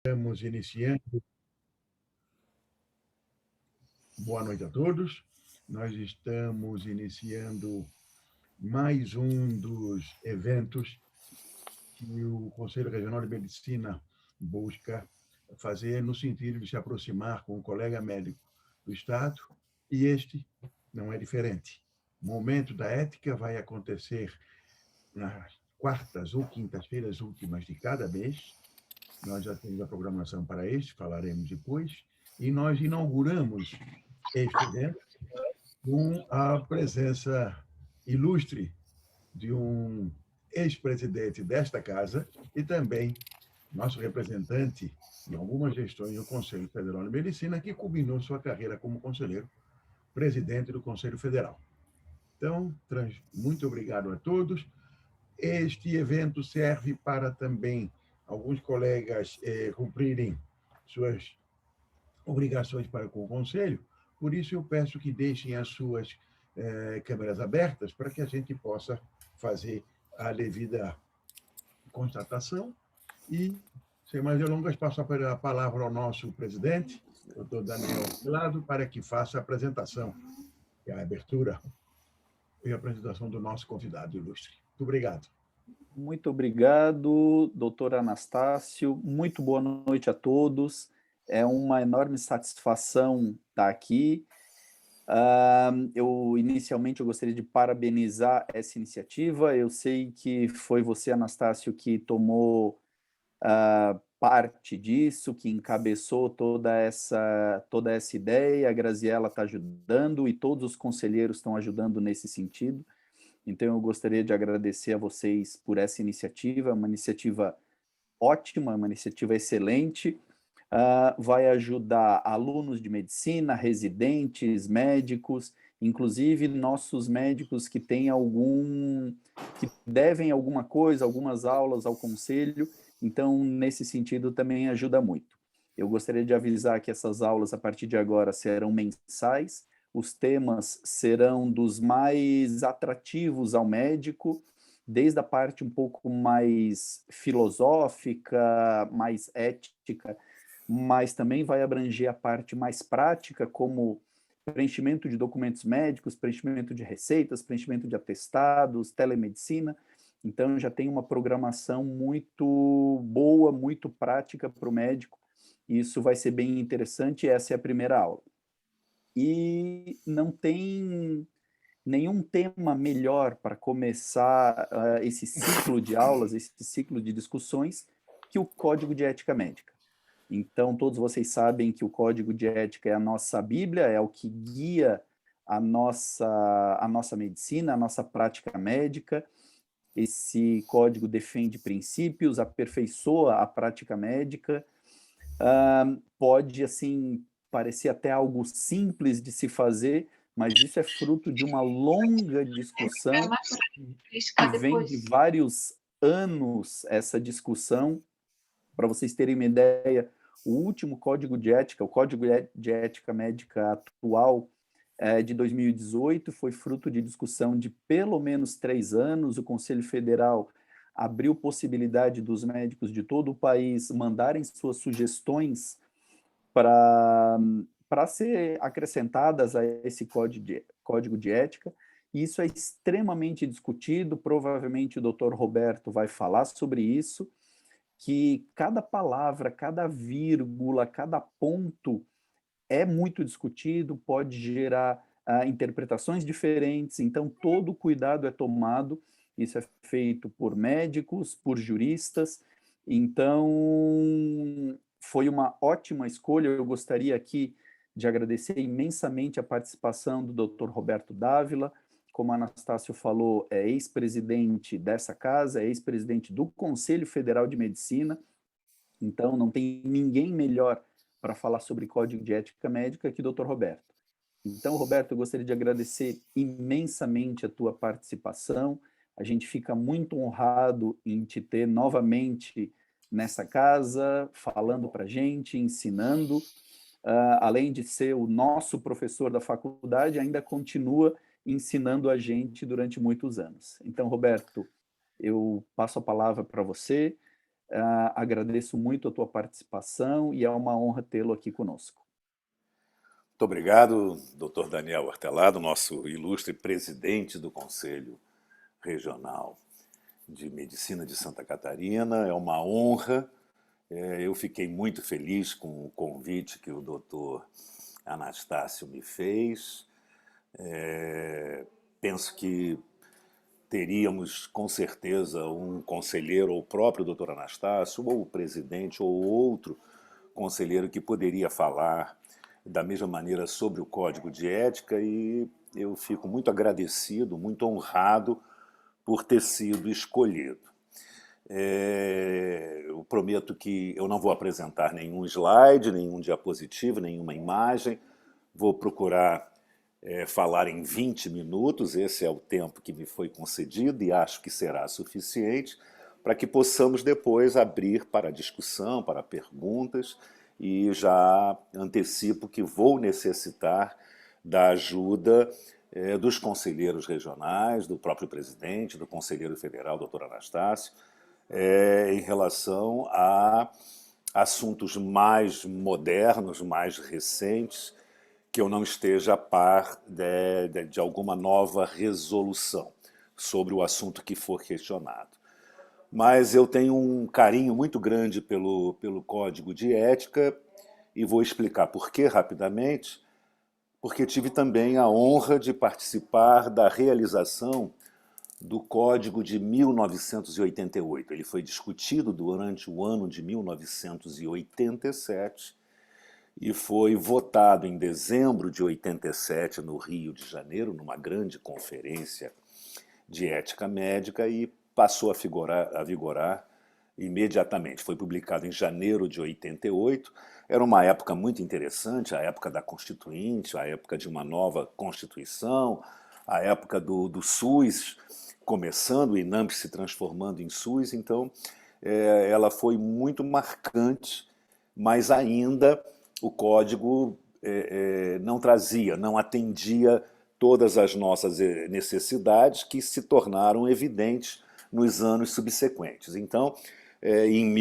Estamos iniciando. Boa noite a todos. Nós estamos iniciando mais um dos eventos que o Conselho Regional de Medicina busca fazer no sentido de se aproximar com o colega médico do Estado, e este não é diferente. O momento da ética vai acontecer nas quartas ou quintas-feiras últimas de cada mês. Nós já temos a programação para este, falaremos depois, e nós inauguramos este evento com a presença ilustre de um ex-presidente desta casa e também nosso representante em algumas gestões do Conselho Federal de Medicina, que culminou sua carreira como conselheiro, presidente do Conselho Federal. Então, muito obrigado a todos. Este evento serve para também alguns colegas cumprirem suas obrigações para com o Conselho, por isso eu peço que deixem as suas câmeras abertas para que a gente possa fazer a devida constatação e, sem mais delongas, passo a palavra ao nosso presidente, doutor Daniel Pilado, para que faça a apresentação, a abertura e a apresentação do nosso convidado ilustre. Muito obrigado. Muito obrigado, doutor Anastácio. Muito boa noite a todos. É uma enorme satisfação estar aqui. Inicialmente, eu gostaria de parabenizar essa iniciativa. Eu sei que foi você, Anastácio, que tomou parte disso, que encabeçou toda essa ideia. A Graziela está ajudando e todos os conselheiros estão ajudando nesse sentido. Então, eu gostaria de agradecer a vocês por essa iniciativa, uma iniciativa ótima, uma iniciativa excelente. Vai ajudar alunos de medicina, residentes, médicos, inclusive nossos médicos que devem alguma coisa, algumas aulas ao conselho. Então, nesse sentido, também ajuda muito. Eu gostaria de avisar que essas aulas, a partir de agora, serão mensais. Os temas serão dos mais atrativos ao médico, desde a parte um pouco mais filosófica, mais ética, mas também vai abranger a parte mais prática, como preenchimento de documentos médicos, preenchimento de receitas, preenchimento de atestados, telemedicina. Então, já tem uma programação muito boa, muito prática para o médico. Isso vai ser bem interessante, essa é a primeira aula. E não tem nenhum tema melhor para começar esse ciclo de aulas, esse ciclo de discussões, que o Código de Ética Médica. Então, todos vocês sabem que o Código de Ética é a nossa Bíblia, é o que guia a nossa medicina, a nossa prática médica. Esse código defende princípios, aperfeiçoa a prática médica. Pode, assim, parecer até algo simples de se fazer, mas isso é fruto de uma longa discussão que vem de vários anos, essa discussão. Para vocês terem uma ideia, o último Código de Ética, o Código de Ética Médica atual, de 2018, foi fruto de discussão de pelo menos 3 anos. O Conselho Federal abriu possibilidade dos médicos de todo o país mandarem suas sugestões para ser acrescentadas a esse código de ética, e isso é extremamente discutido. Provavelmente o doutor Roberto vai falar sobre isso, que cada palavra, cada vírgula, cada ponto é muito discutido, pode gerar interpretações diferentes, então todo cuidado é tomado. Isso é feito por médicos, por juristas. Então, foi uma ótima escolha. Eu gostaria aqui de agradecer imensamente a participação do Dr. Roberto Dávila. Como a Anastácio falou, é ex-presidente dessa casa, é ex-presidente do Conselho Federal de Medicina. Então, não tem ninguém melhor para falar sobre Código de Ética Médica que o Dr. Roberto. Então, Roberto, eu gostaria de agradecer imensamente a tua participação. A gente fica muito honrado em te ter novamente nessa casa, falando para a gente, ensinando. Além de ser o nosso professor da faculdade, ainda continua ensinando a gente durante muitos anos. Então, Roberto, eu passo a palavra para você. Agradeço muito a tua participação e é uma honra tê-lo aqui conosco. Muito obrigado, Dr. Daniel Hortelado, nosso ilustre presidente do Conselho Regional de Medicina de Santa Catarina. É uma honra. Eu fiquei muito feliz com o convite que o Dr. Anastácio me fez. Penso que teríamos, com certeza, um conselheiro, ou o próprio Dr. Anastácio, ou o presidente, ou outro conselheiro que poderia falar da mesma maneira sobre o Código de Ética, e eu fico muito agradecido, muito honrado por ter sido escolhido. Eu prometo que eu não vou apresentar nenhum slide, nenhum diapositivo, nenhuma imagem. Vou procurar falar em 20 minutos, esse é o tempo que me foi concedido e acho que será suficiente para que possamos depois abrir para discussão, para perguntas, e já antecipo que vou necessitar da ajuda dos conselheiros regionais, do próprio presidente, do conselheiro federal, Dr. Anastácio, em relação a assuntos mais modernos, mais recentes, que eu não esteja a par de alguma nova resolução sobre o assunto que for questionado. Mas eu tenho um carinho muito grande pelo Código de Ética e vou explicar por quê rapidamente, porque tive também a honra de participar da realização do Código de 1988. Ele foi discutido durante o ano de 1987 e foi votado em dezembro de 87 no Rio de Janeiro, numa grande conferência de ética médica, e passou a vigorar imediatamente. Foi publicado em janeiro de 88. Era uma época muito interessante, a época da Constituinte, a época de uma nova Constituição, a época do SUS começando, o INAMP se transformando em SUS. Então, ela foi muito marcante, mas ainda o código não trazia, não atendia todas as nossas necessidades, que se tornaram evidentes nos anos subsequentes. Então, em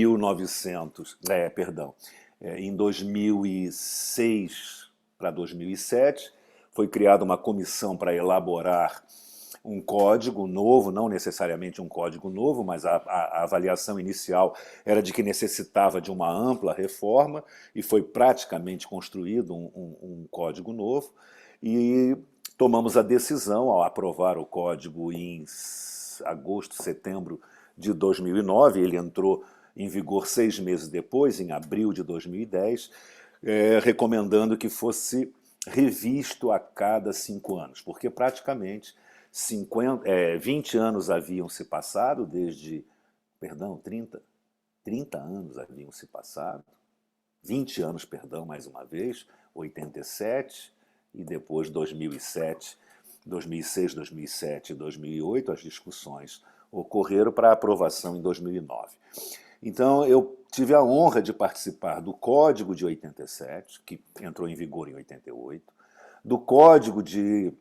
2006 para 2007, foi criada uma comissão para elaborar um código novo, não necessariamente um código novo, mas a avaliação inicial era de que necessitava de uma ampla reforma, e foi praticamente construído um código novo, e tomamos a decisão, ao aprovar o código em agosto, setembro de 2009, ele entrou em vigor 6 meses depois, em abril de 2010, recomendando que fosse revisto a cada 5 anos, porque praticamente 20 anos haviam se passado, 30 anos haviam se passado, 20 anos, mais uma vez, 87, e depois 2007, 2006, 2007 e 2008, as discussões ocorreram para aprovação em 2009. Então, eu tive a honra de participar do Código de 87, que entrou em vigor em 88, do Código de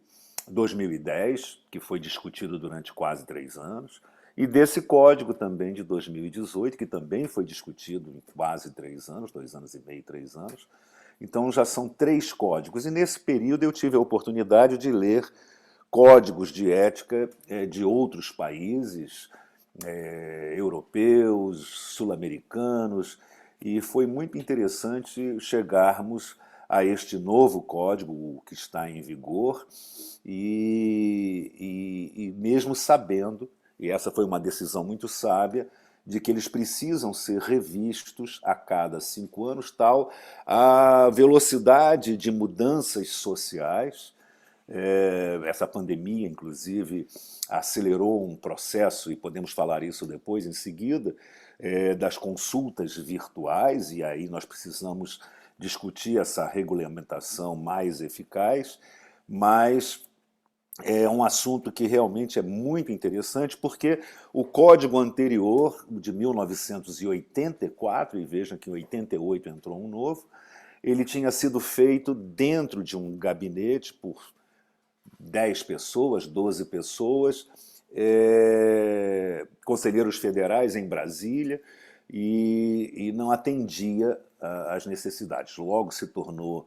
2010, que foi discutido durante quase 3 anos, e desse Código também de 2018, que também foi discutido em quase 3 anos, 2 anos e meio, 3 anos. Então, já são 3 códigos, e nesse período eu tive a oportunidade de ler códigos de ética de outros países, europeus, sul-americanos, e foi muito interessante chegarmos a este novo código, o que está em vigor, e mesmo sabendo, e essa foi uma decisão muito sábia, de que eles precisam ser revistos a cada 5 anos, tal a velocidade de mudanças sociais. Essa pandemia, inclusive, acelerou um processo, e podemos falar isso depois, em seguida, das consultas virtuais, e aí nós precisamos discutir essa regulamentação mais eficaz, mas é um assunto que realmente é muito interessante, porque o código anterior, de 1984, e vejam que em 88 entrou um novo, ele tinha sido feito dentro de um gabinete por 10 pessoas, 12 pessoas, conselheiros federais em Brasília, e não atendia às necessidades. Logo se tornou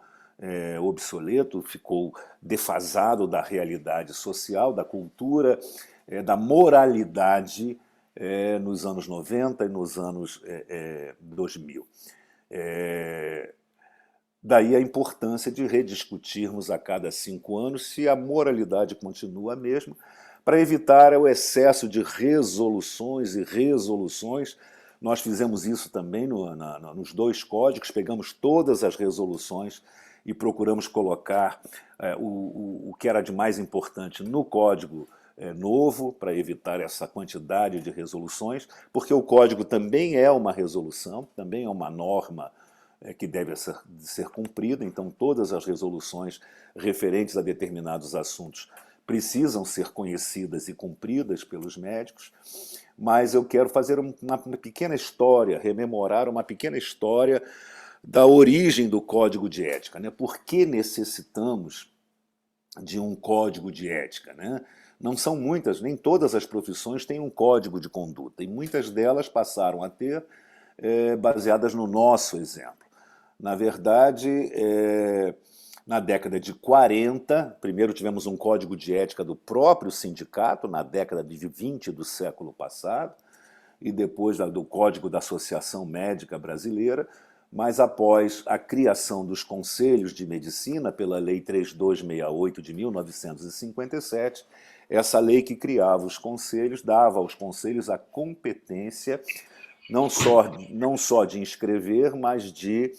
obsoleto, ficou defasado da realidade social, da cultura, da moralidade nos anos 90 e nos anos 2000. Daí a importância de rediscutirmos a cada 5 anos se a moralidade continua a mesma, para evitar o excesso de resoluções e resoluções. Nós fizemos isso também nos 2 códigos, pegamos todas as resoluções e procuramos colocar o que era de mais importante no código novo, para evitar essa quantidade de resoluções, porque o código também é uma resolução, também é uma norma que deve ser cumprida, então todas as resoluções referentes a determinados assuntos precisam ser conhecidas e cumpridas pelos médicos, mas eu quero fazer uma pequena história, rememorar uma pequena história da origem do Código de Ética, né? Por que necessitamos de um Código de Ética, né? Não são muitas, nem todas as profissões têm um código de conduta, e muitas delas passaram a ter baseadas no nosso exemplo. Na verdade, na década de 40, primeiro tivemos um código de ética do próprio sindicato, na década de 20 do século passado, e depois do Código da Associação Médica Brasileira, mas após a criação dos Conselhos de Medicina pela Lei 3268 de 1957, essa lei que criava os conselhos, dava aos conselhos a competência não só de inscrever, mas de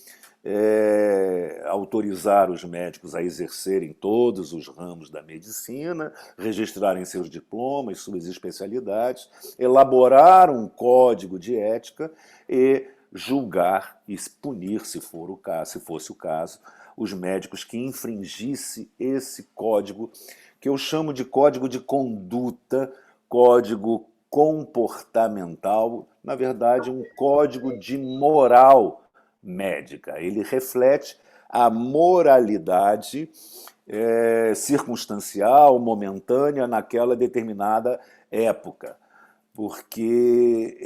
autorizar os médicos a exercerem todos os ramos da medicina, registrarem seus diplomas, suas especialidades, elaborar um código de ética e julgar e punir, se fosse o caso, os médicos que infringissem esse código, que eu chamo de código de conduta, código comportamental, na verdade, um código de moral médica. Ele reflete a moralidade circunstancial, momentânea, naquela determinada época, porque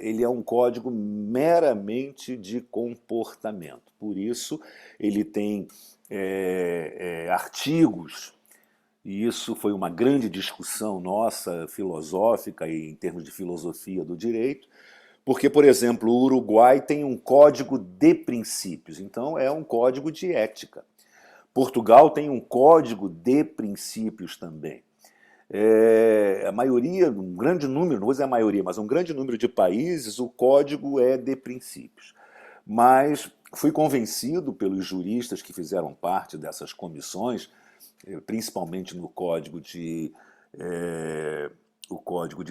ele é um código meramente de comportamento. Por isso, ele tem artigos, e isso foi uma grande discussão nossa, filosófica e em termos de filosofia do direito, porque, por exemplo, o Uruguai tem um código de princípios, então é um código de ética. Portugal tem um código de princípios também. A maioria, um grande número, não vou dizer a maioria, mas um grande número de países, o código é de princípios. Mas fui convencido pelos juristas que fizeram parte dessas comissões, principalmente no código de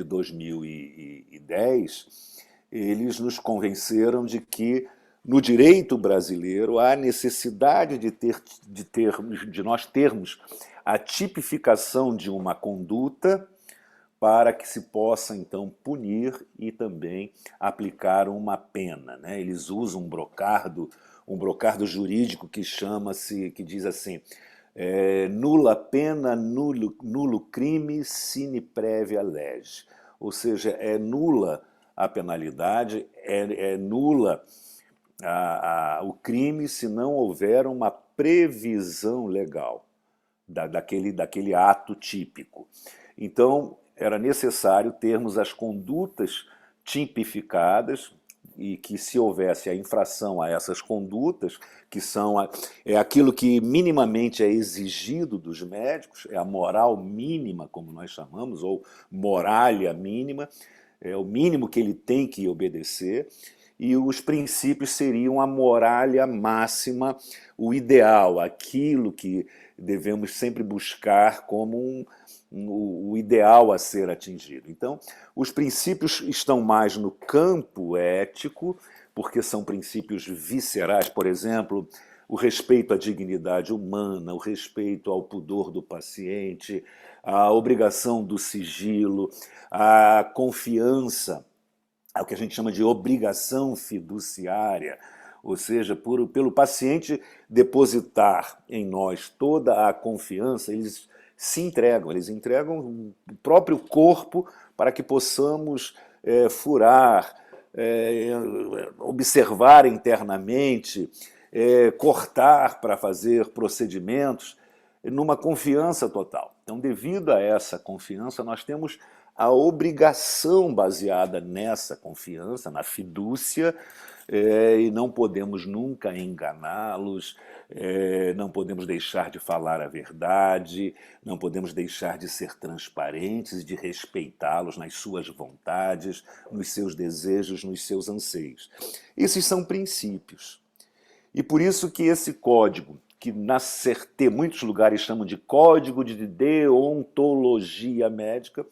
2010, eles nos convenceram de que no direito brasileiro há necessidade de nós termos a tipificação de uma conduta para que se possa, então, punir e também aplicar uma pena, né? Eles usam um brocardo jurídico que diz assim: nulla pena, nulo crime, sine previa lege. Ou seja, é nula a penalidade, é nula o crime se não houver uma previsão legal daquele ato típico. Então, era necessário termos as condutas tipificadas e que, se houvesse a infração a essas condutas, que são aquilo que minimamente é exigido dos médicos, é a moral mínima, como nós chamamos, ou moralia mínima, é o mínimo que ele tem que obedecer, e os princípios seriam a moralia máxima, o ideal, aquilo que devemos sempre buscar como o ideal a ser atingido. Então, os princípios estão mais no campo ético, porque são princípios viscerais, por exemplo, o respeito à dignidade humana, o respeito ao pudor do paciente, a obrigação do sigilo, a confiança, o que a gente chama de obrigação fiduciária, ou seja, pelo paciente depositar em nós toda a confiança, eles entregam o próprio corpo para que possamos furar, observar internamente, cortar para fazer procedimentos, numa confiança total. Então, devido a essa confiança, nós temos a obrigação baseada nessa confiança, na fidúcia, e não podemos nunca enganá-los, não podemos deixar de falar a verdade, não podemos deixar de ser transparentes e de respeitá-los nas suas vontades, nos seus desejos, nos seus anseios. Esses são princípios. E por isso que esse código, que na CRT muitos lugares chamam de Código de Deontologia Médica,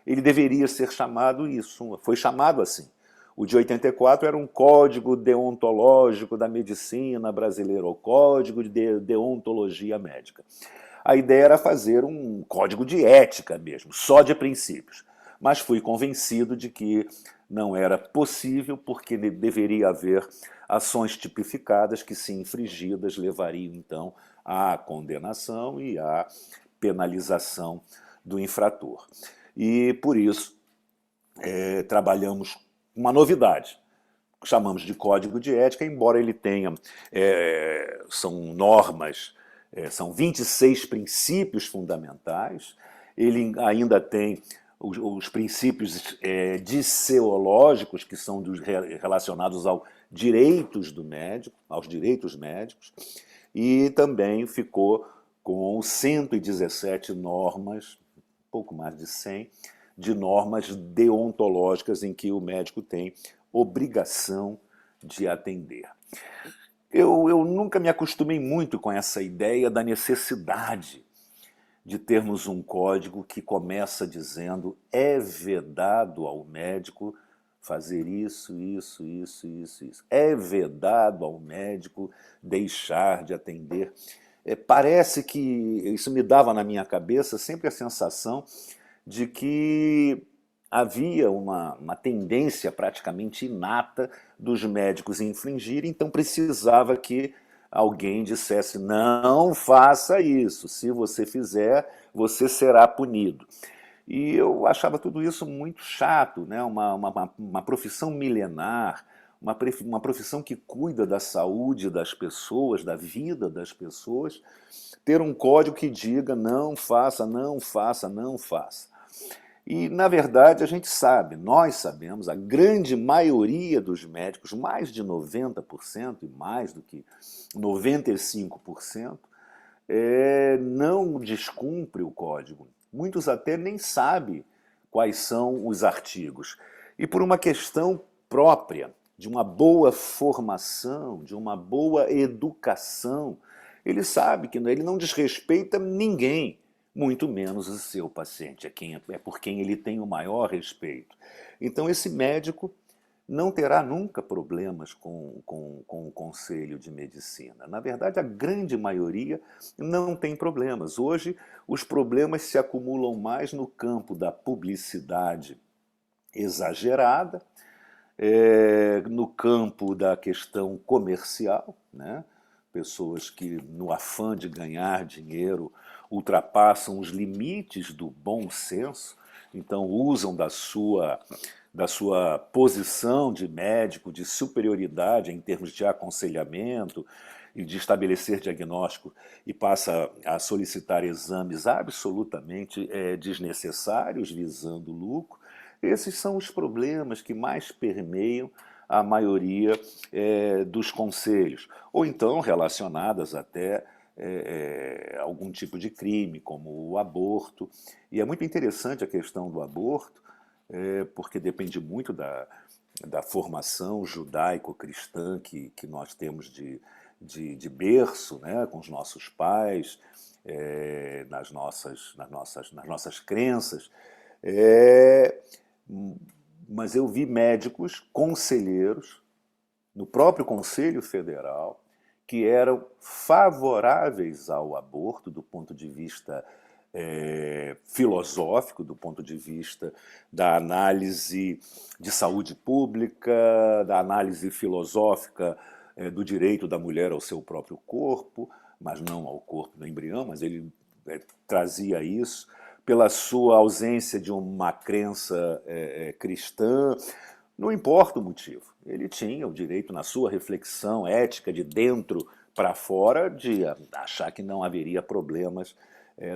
ele deveria ser chamado isso, foi chamado assim. O de 84 era um Código Deontológico da Medicina Brasileira, o Código de Deontologia Médica. A ideia era fazer um código de ética mesmo, só de princípios. Mas fui convencido de que não era possível, porque deveria haver ações tipificadas que, se infringidas, levariam, então, à condenação e à penalização do infrator. E, por isso, trabalhamos uma novidade, chamamos de Código de Ética, embora ele tenha, são normas, são 26 princípios fundamentais, ele ainda tem os princípios disseológicos, que são relacionados aos direitos do médico, aos direitos médicos, e também ficou com 117 normas, pouco mais de 100, de normas deontológicas em que o médico tem obrigação de atender. Eu nunca me acostumei muito com essa ideia da necessidade de termos um código que começa dizendo: é vedado ao médico fazer isso, isso, isso, isso, isso. É vedado ao médico deixar de atender. Parece que isso me dava na minha cabeça sempre a sensação de que havia uma tendência praticamente inata dos médicos em infringir, então precisava que alguém dissesse: não faça isso, se você fizer, você será punido. E eu achava tudo isso muito chato, né? Uma profissão milenar, uma profissão que cuida da saúde das pessoas, da vida das pessoas, ter um código que diga: não faça, não faça, não faça. E, na verdade, a gente sabe, nós sabemos, a grande maioria dos médicos, mais de 90% e mais do que 95%, não descumpre o código. Muitos até nem sabem quais são os artigos. E por uma questão própria, de uma boa formação, de uma boa educação, ele sabe que ele não desrespeita ninguém, muito menos o seu paciente, é por quem ele tem o maior respeito. Então, esse médico não terá nunca problemas com o Conselho de Medicina. Na verdade, a grande maioria não tem problemas. Hoje, os problemas se acumulam mais no campo da publicidade exagerada, no campo da questão comercial, né? Pessoas que, no afã de ganhar dinheiro, ultrapassam os limites do bom senso, então usam da sua posição de médico, de superioridade em termos de aconselhamento e de estabelecer diagnóstico, e passa a solicitar exames absolutamente desnecessários, visando lucro. Esses são os problemas que mais permeiam a maioria dos conselhos, ou então relacionadas até algum tipo de crime, como o aborto. E é muito interessante a questão do aborto, porque depende muito da formação judaico-cristã que nós temos de berço, né, com os nossos pais, nas nossas crenças. Mas eu vi médicos, conselheiros, no próprio Conselho Federal, que eram favoráveis ao aborto do ponto de vista filosófico, do ponto de vista da análise de saúde pública, da análise filosófica do direito da mulher ao seu próprio corpo, mas não ao corpo do embrião, mas ele trazia isso, pela sua ausência de uma crença cristã, Não importa o motivo, ele tinha o direito, na sua reflexão ética de dentro para fora, de achar que não haveria problemas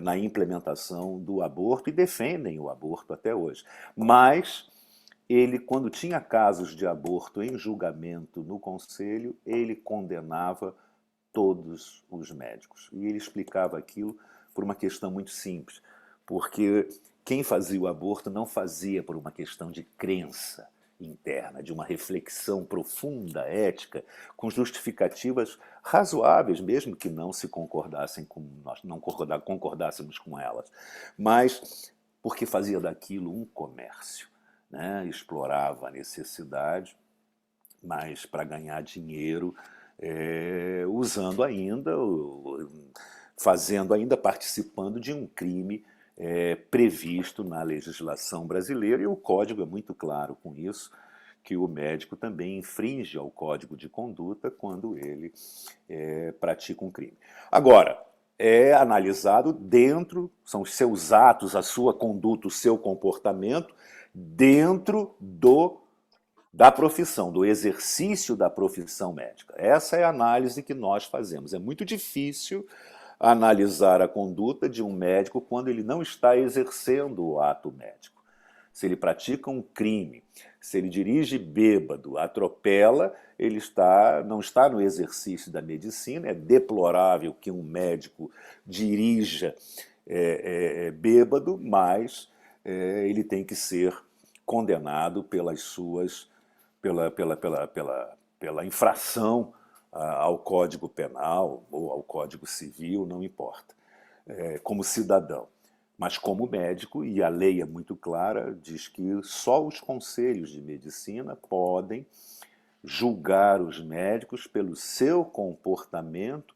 na implementação do aborto, e defendem o aborto até hoje. Mas ele, quando tinha casos de aborto em julgamento no conselho, ele condenava todos os médicos. E ele explicava aquilo por uma questão muito simples, porque quem fazia o aborto não fazia por uma questão de crença interna, de uma reflexão profunda, ética, com justificativas razoáveis, mesmo que não se concordassem com nós, não concordássemos com elas, mas porque fazia daquilo um comércio, né? Explorava a necessidade, mas para ganhar dinheiro, usando ainda, fazendo ainda, participando de um crime previsto na legislação brasileira, e o Código é muito claro com isso, que o médico também infringe ao Código de Conduta quando ele pratica um crime. Agora, é analisado dentro, são os seus atos, a sua conduta, o seu comportamento, dentro da profissão, do exercício da profissão médica. Essa é a análise que nós fazemos. É muito difícil analisar a conduta de um médico quando ele não está exercendo o ato médico. Se ele pratica um crime, se ele dirige bêbado, atropela, ele não está no exercício da medicina. É deplorável que um médico dirija bêbado, mas ele tem que ser condenado pela infração ao Código Penal ou ao Código Civil, não importa, como cidadão. Mas como médico, e a lei é muito clara, diz que só os conselhos de medicina podem julgar os médicos pelo seu comportamento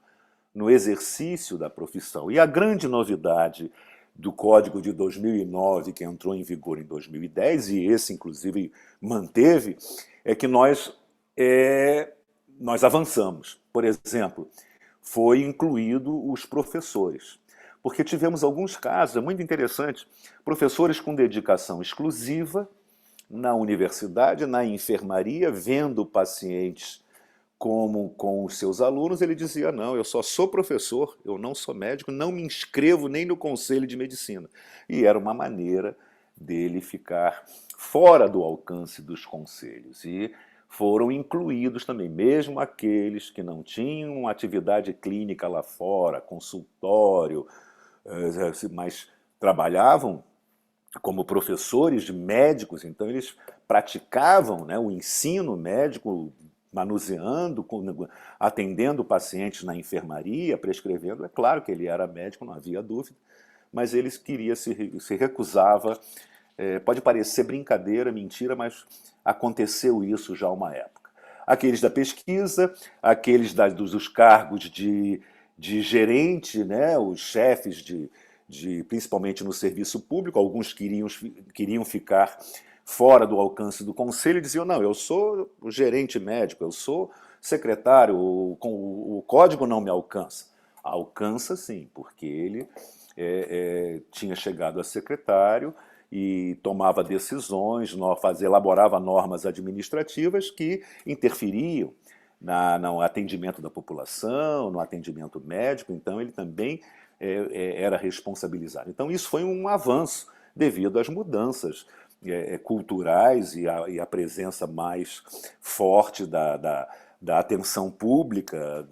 no exercício da profissão. E a grande novidade do Código de 2009, que entrou em vigor em 2010, e esse, inclusive, manteve, é que nós avançamos. Por exemplo, foi incluído os professores, porque tivemos alguns casos, é muito interessante, professores com dedicação exclusiva na universidade, na enfermaria, vendo pacientes como com os seus alunos, ele dizia: não, eu só sou professor, eu não sou médico, não me inscrevo nem no Conselho de Medicina. E era uma maneira dele ficar fora do alcance dos conselhos. E foram incluídos também, mesmo aqueles que não tinham atividade clínica lá fora, consultório, mas trabalhavam como professores de médicos, então eles praticavam, né, o ensino médico, manuseando, atendendo pacientes na enfermaria, prescrevendo. É claro que ele era médico, não havia dúvida, mas ele se recusava. Pode parecer brincadeira, mentira, mas aconteceu isso já há uma época. Aqueles da pesquisa, aqueles dos cargos de gerente, né, os chefes principalmente no serviço público, alguns queriam ficar fora do alcance do conselho e diziam: não, eu sou o gerente médico, eu sou secretário, o código não me alcança. Alcança sim, porque ele tinha chegado a secretário e tomava decisões, elaborava normas administrativas que interferiam no atendimento da população, no atendimento médico, então ele também era responsabilizado. Então isso foi um avanço devido às mudanças culturais e a presença mais forte da atenção pública,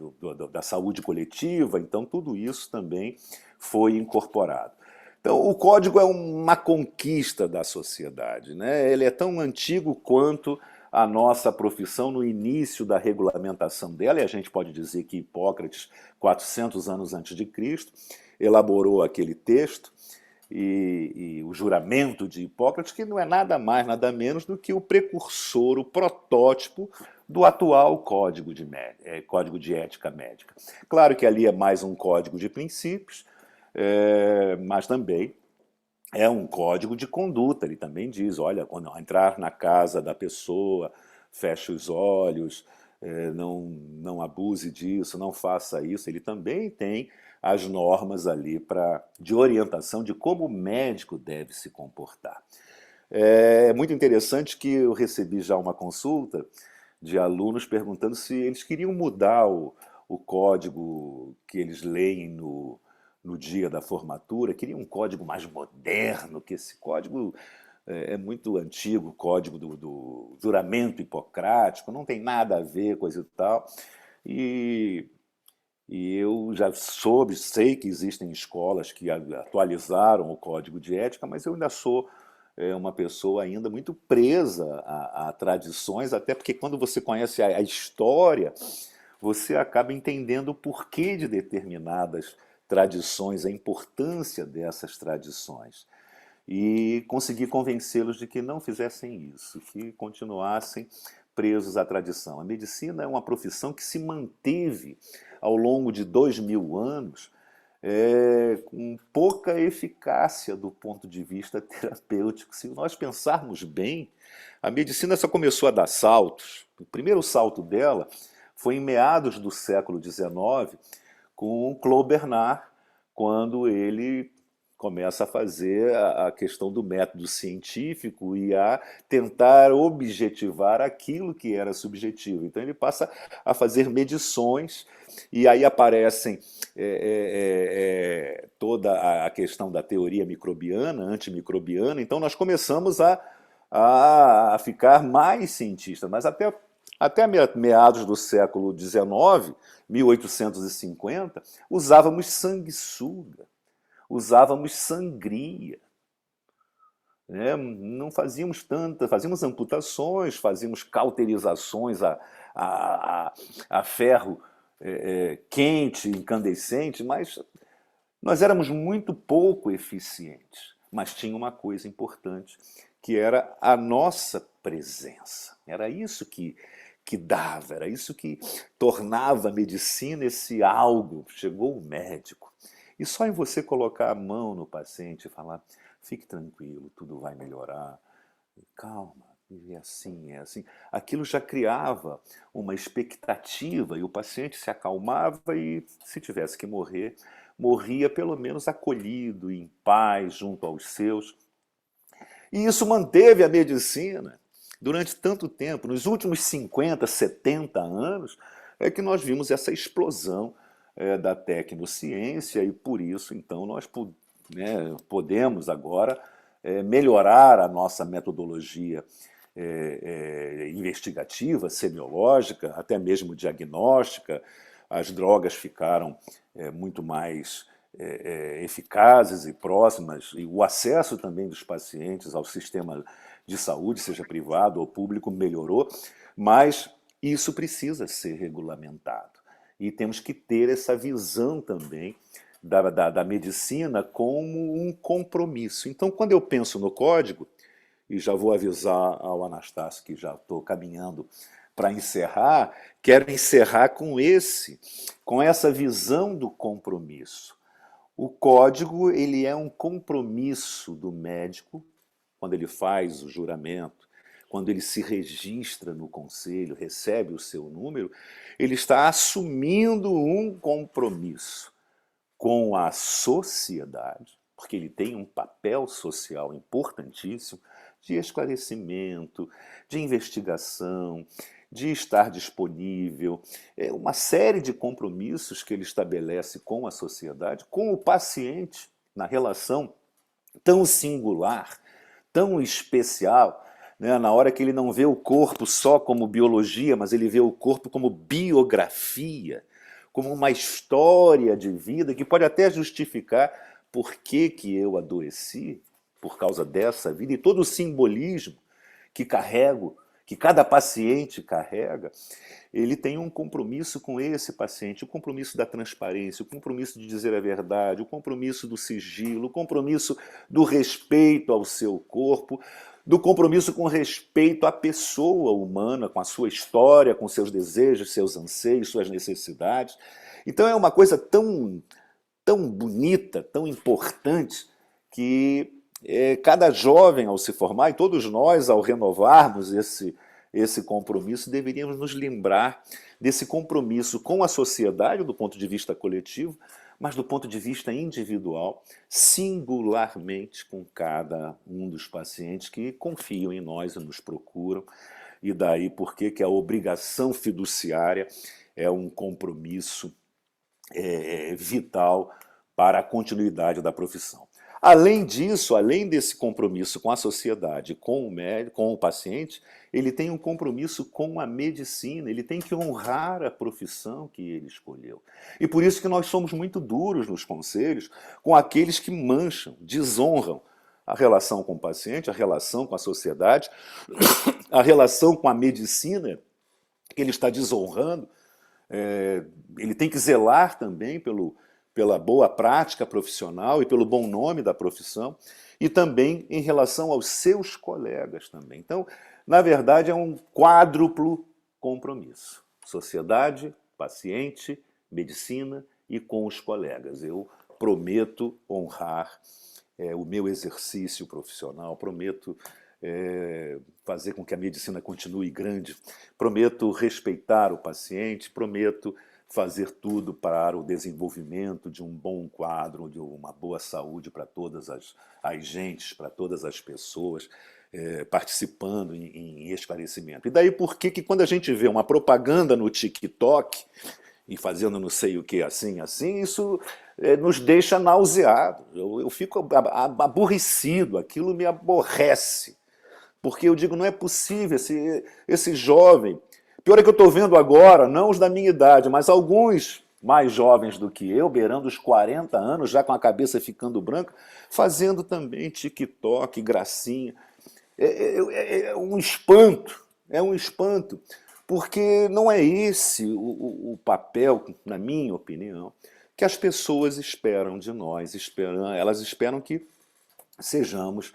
da saúde coletiva. Então tudo isso também foi incorporado. Então o código é uma conquista da sociedade, né? Ele é tão antigo quanto a nossa profissão no início da regulamentação dela, e a gente pode dizer que Hipócrates, 400 anos antes de Cristo, elaborou aquele texto, e o juramento de Hipócrates, que não é nada mais, nada menos do que o precursor, o protótipo do atual Código de Ética Médica. Claro que ali é mais um código de princípios, mas também é um código de conduta. Ele também diz: olha, quando entrar na casa da pessoa, feche os olhos, não abuse disso, não faça isso. Ele também tem as normas ali de orientação de como o médico deve se comportar. É muito interessante que eu recebi já uma consulta de alunos perguntando se eles queriam mudar o código que eles leem no dia da formatura, queriam um código mais moderno, que esse código é muito antigo, o código do juramento hipocrático, não tem nada a ver, coisa e tal. E, e eu já sei que existem escolas que atualizaram o código de ética, mas eu ainda sou uma pessoa ainda muito presa a tradições, até porque quando você conhece a história, você acaba entendendo o porquê de determinadas tradições, a importância dessas tradições. E conseguir convencê-los de que não fizessem isso, que continuassem presos à tradição. A medicina é uma profissão que se manteve ao longo de 2000 anos com pouca eficácia do ponto de vista terapêutico. Se nós pensarmos bem, a medicina só começou a dar saltos. O primeiro salto dela foi em meados do século XIX, com Claude Bernard, quando ele começa a fazer a questão do método científico e a tentar objetivar aquilo que era subjetivo. Então ele passa a fazer medições e aí aparecem toda a questão da teoria microbiana, antimicrobiana. Então nós começamos a ficar mais cientistas, mas até meados do século XIX, 1850, usávamos sanguessuga, usávamos sangria. Não fazíamos fazíamos amputações, fazíamos cauterizações a ferro quente, incandescente, mas nós éramos muito pouco eficientes. Mas tinha uma coisa importante, que era a nossa presença. Era isso que dava, era isso que tornava a medicina esse algo. Chegou o médico. E só em você colocar a mão no paciente e falar, fique tranquilo, tudo vai melhorar, calma, é assim, é assim. Aquilo já criava uma expectativa e o paciente se acalmava e, se tivesse que morrer, morria pelo menos acolhido, em paz, junto aos seus. E isso manteve a medicina durante tanto tempo. Nos últimos 50, 70 anos é que nós vimos essa explosão da tecnociência e por isso, então, nós podemos agora melhorar a nossa metodologia investigativa, semiológica, até mesmo diagnóstica. As drogas ficaram muito mais eficazes e próximas, e o acesso também dos pacientes ao sistema de saúde, seja privado ou público, melhorou, mas isso precisa ser regulamentado. E temos que ter essa visão também da medicina como um compromisso. Então, quando eu penso no código, e já vou avisar ao Anastácio que já estou caminhando para encerrar, quero encerrar com essa visão do compromisso. O código ele é um compromisso do médico, quando ele faz o juramento, quando ele se registra no conselho, recebe o seu número, ele está assumindo um compromisso com a sociedade, porque ele tem um papel social importantíssimo de esclarecimento, de investigação, de estar disponível, uma série de compromissos que ele estabelece com a sociedade, com o paciente, na relação tão singular, tão especial, né? Na hora que ele não vê o corpo só como biologia, mas ele vê o corpo como biografia, como uma história de vida que pode até justificar por que eu adoeci por causa dessa vida e todo o simbolismo que carrego, que cada paciente carrega. Ele tem um compromisso com esse paciente, o compromisso da transparência, o compromisso de dizer a verdade, o compromisso do sigilo, o compromisso do respeito ao seu corpo, do compromisso com respeito à pessoa humana, com a sua história, com seus desejos, seus anseios, suas necessidades. Então é uma coisa tão bonita, tão importante, que cada jovem ao se formar, e todos nós ao renovarmos esse compromisso, deveríamos nos lembrar desse compromisso com a sociedade, do ponto de vista coletivo, mas do ponto de vista individual, singularmente com cada um dos pacientes que confiam em nós e nos procuram. E daí porque que a obrigação fiduciária é um compromisso vital para a continuidade da profissão. Além disso, além desse compromisso com a sociedade, com o médico, com o paciente, ele tem um compromisso com a medicina, ele tem que honrar a profissão que ele escolheu. E por isso que nós somos muito duros nos conselhos com aqueles que mancham, desonram a relação com o paciente, a relação com a sociedade, a relação com a medicina que ele está desonrando. Ele tem que zelar também pela boa prática profissional e pelo bom nome da profissão, e também em relação aos seus colegas também. Então, na verdade, é um quádruplo compromisso. Sociedade, paciente, medicina e com os colegas. Eu prometo honrar o meu exercício profissional, prometo fazer com que a medicina continue grande, prometo respeitar o paciente, prometo fazer tudo para o desenvolvimento de um bom quadro, de uma boa saúde para todas as gentes, para todas as pessoas, participando em esclarecimento. E daí por que quando a gente vê uma propaganda no TikTok e fazendo não sei o que assim, isso nos deixa nauseados. Eu fico aborrecido, aquilo me aborrece. Porque eu digo, não é possível, esse jovem... Pior é que eu estou vendo agora, não os da minha idade, mas alguns mais jovens do que eu, beirando os 40 anos, já com a cabeça ficando branca, fazendo também TikTok, gracinha. É um espanto, porque não é esse o papel, na minha opinião, que as pessoas esperam de nós. Elas esperam que sejamos...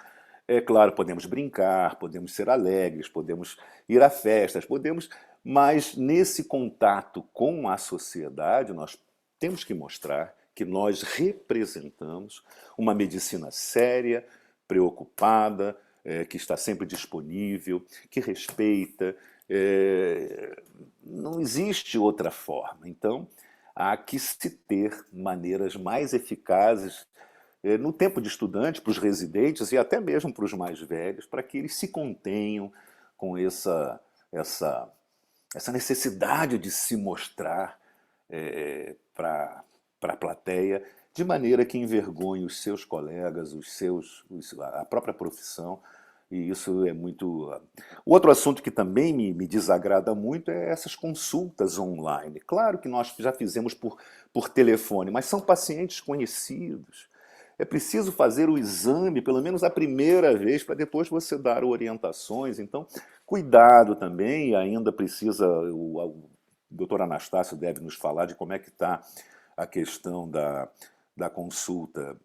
É claro, podemos brincar, podemos ser alegres, podemos ir a festas, mas nesse contato com a sociedade nós temos que mostrar que nós representamos uma medicina séria, preocupada, que está sempre disponível, que respeita. Não existe outra forma. Então, há que se ter maneiras mais eficazes no tempo de estudante, para os residentes e até mesmo para os mais velhos, para que eles se contenham com essa necessidade de se mostrar para a plateia, de maneira que envergonhe os seus colegas, a própria profissão, e isso é muito... Outro assunto que também me desagrada muito é essas consultas online. Claro que nós já fizemos por telefone, mas são pacientes conhecidos. É preciso fazer o exame, pelo menos a primeira vez, para depois você dar orientações. Então, cuidado também, e ainda precisa... O doutor Anastácio deve nos falar de como é que está a questão da consulta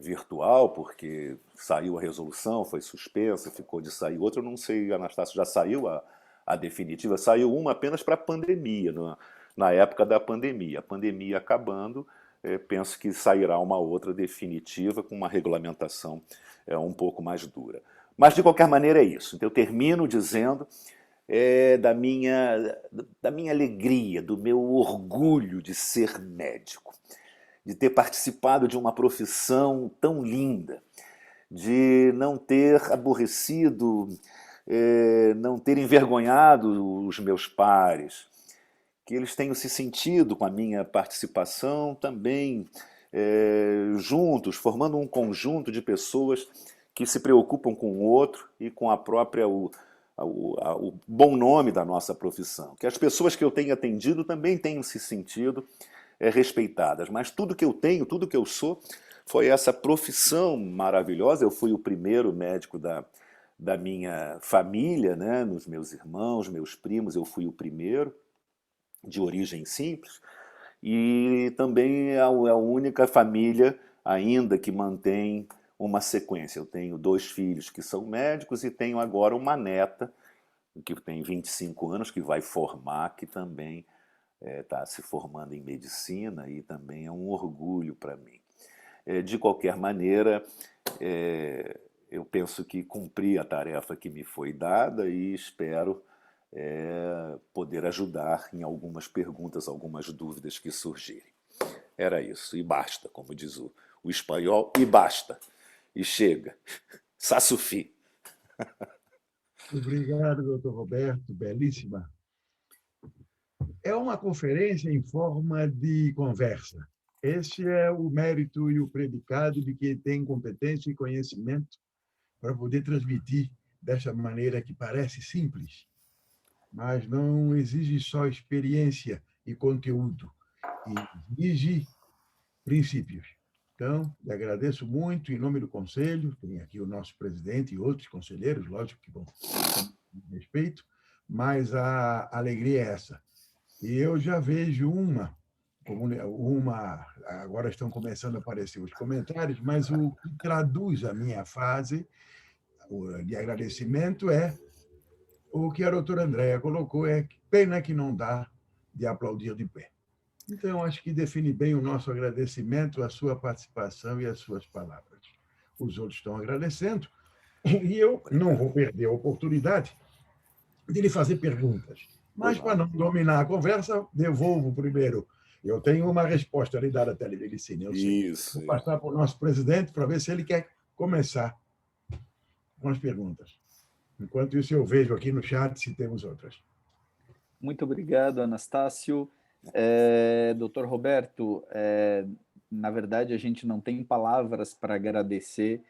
virtual, porque saiu a resolução, foi suspensa, ficou de sair outra. Eu não sei, Anastácio, já saiu a definitiva? Saiu uma apenas para a pandemia, na época da pandemia. A pandemia acabando... penso que sairá uma outra definitiva com uma regulamentação um pouco mais dura. Mas, de qualquer maneira, é isso. Então, eu termino dizendo da minha alegria, do meu orgulho de ser médico, de ter participado de uma profissão tão linda, de não ter aborrecido, não ter envergonhado os meus pares, que eles tenham se sentido com a minha participação também juntos, formando um conjunto de pessoas que se preocupam com o outro e com a própria, o bom nome da nossa profissão. Que as pessoas que eu tenho atendido também tenham se sentido respeitadas. Mas tudo que eu tenho, tudo que eu sou, foi essa profissão maravilhosa. Eu fui o primeiro médico da minha família, né? Nos meus irmãos, meus primos, eu fui o primeiro, de origem simples, e também é a única família ainda que mantém uma sequência. Eu tenho 2 filhos que são médicos e tenho agora uma neta que tem 25 anos, que vai formar, que também está se formando em medicina, e também é um orgulho para mim. De qualquer maneira, eu penso que cumpri a tarefa que me foi dada e espero poder ajudar em algumas perguntas, algumas dúvidas que surgirem. Era isso, e basta, como diz o espanhol, e basta, e chega. Sassufi. Obrigado, doutor Roberto, belíssima. É uma conferência em forma de conversa. Esse é o mérito e o predicado de quem tem competência e conhecimento para poder transmitir dessa maneira que parece simples, mas não exige só experiência e conteúdo, exige princípios. Então, lhe agradeço muito em nome do Conselho, tem aqui o nosso presidente e outros conselheiros, lógico que vão respeito, mas a alegria é essa. E eu já vejo agora estão começando a aparecer os comentários, mas o que traduz a minha fase de agradecimento é o que a doutora Andréa colocou, é pena que não dá de aplaudir de pé. Então, acho que define bem o nosso agradecimento, a sua participação e as suas palavras. Os outros estão agradecendo, e eu não vou perder a oportunidade de lhe fazer perguntas. Mas, para não dominar a conversa, devolvo primeiro. Eu tenho uma resposta a lhe dar da telemedicina, eu sei. Isso. Vou passar para o nosso presidente para ver se ele quer começar com as perguntas. Enquanto isso, eu vejo aqui no chat se temos outras. Muito obrigado, Anastácio. Doutor Roberto, na verdade, a gente não tem palavras para agradecer.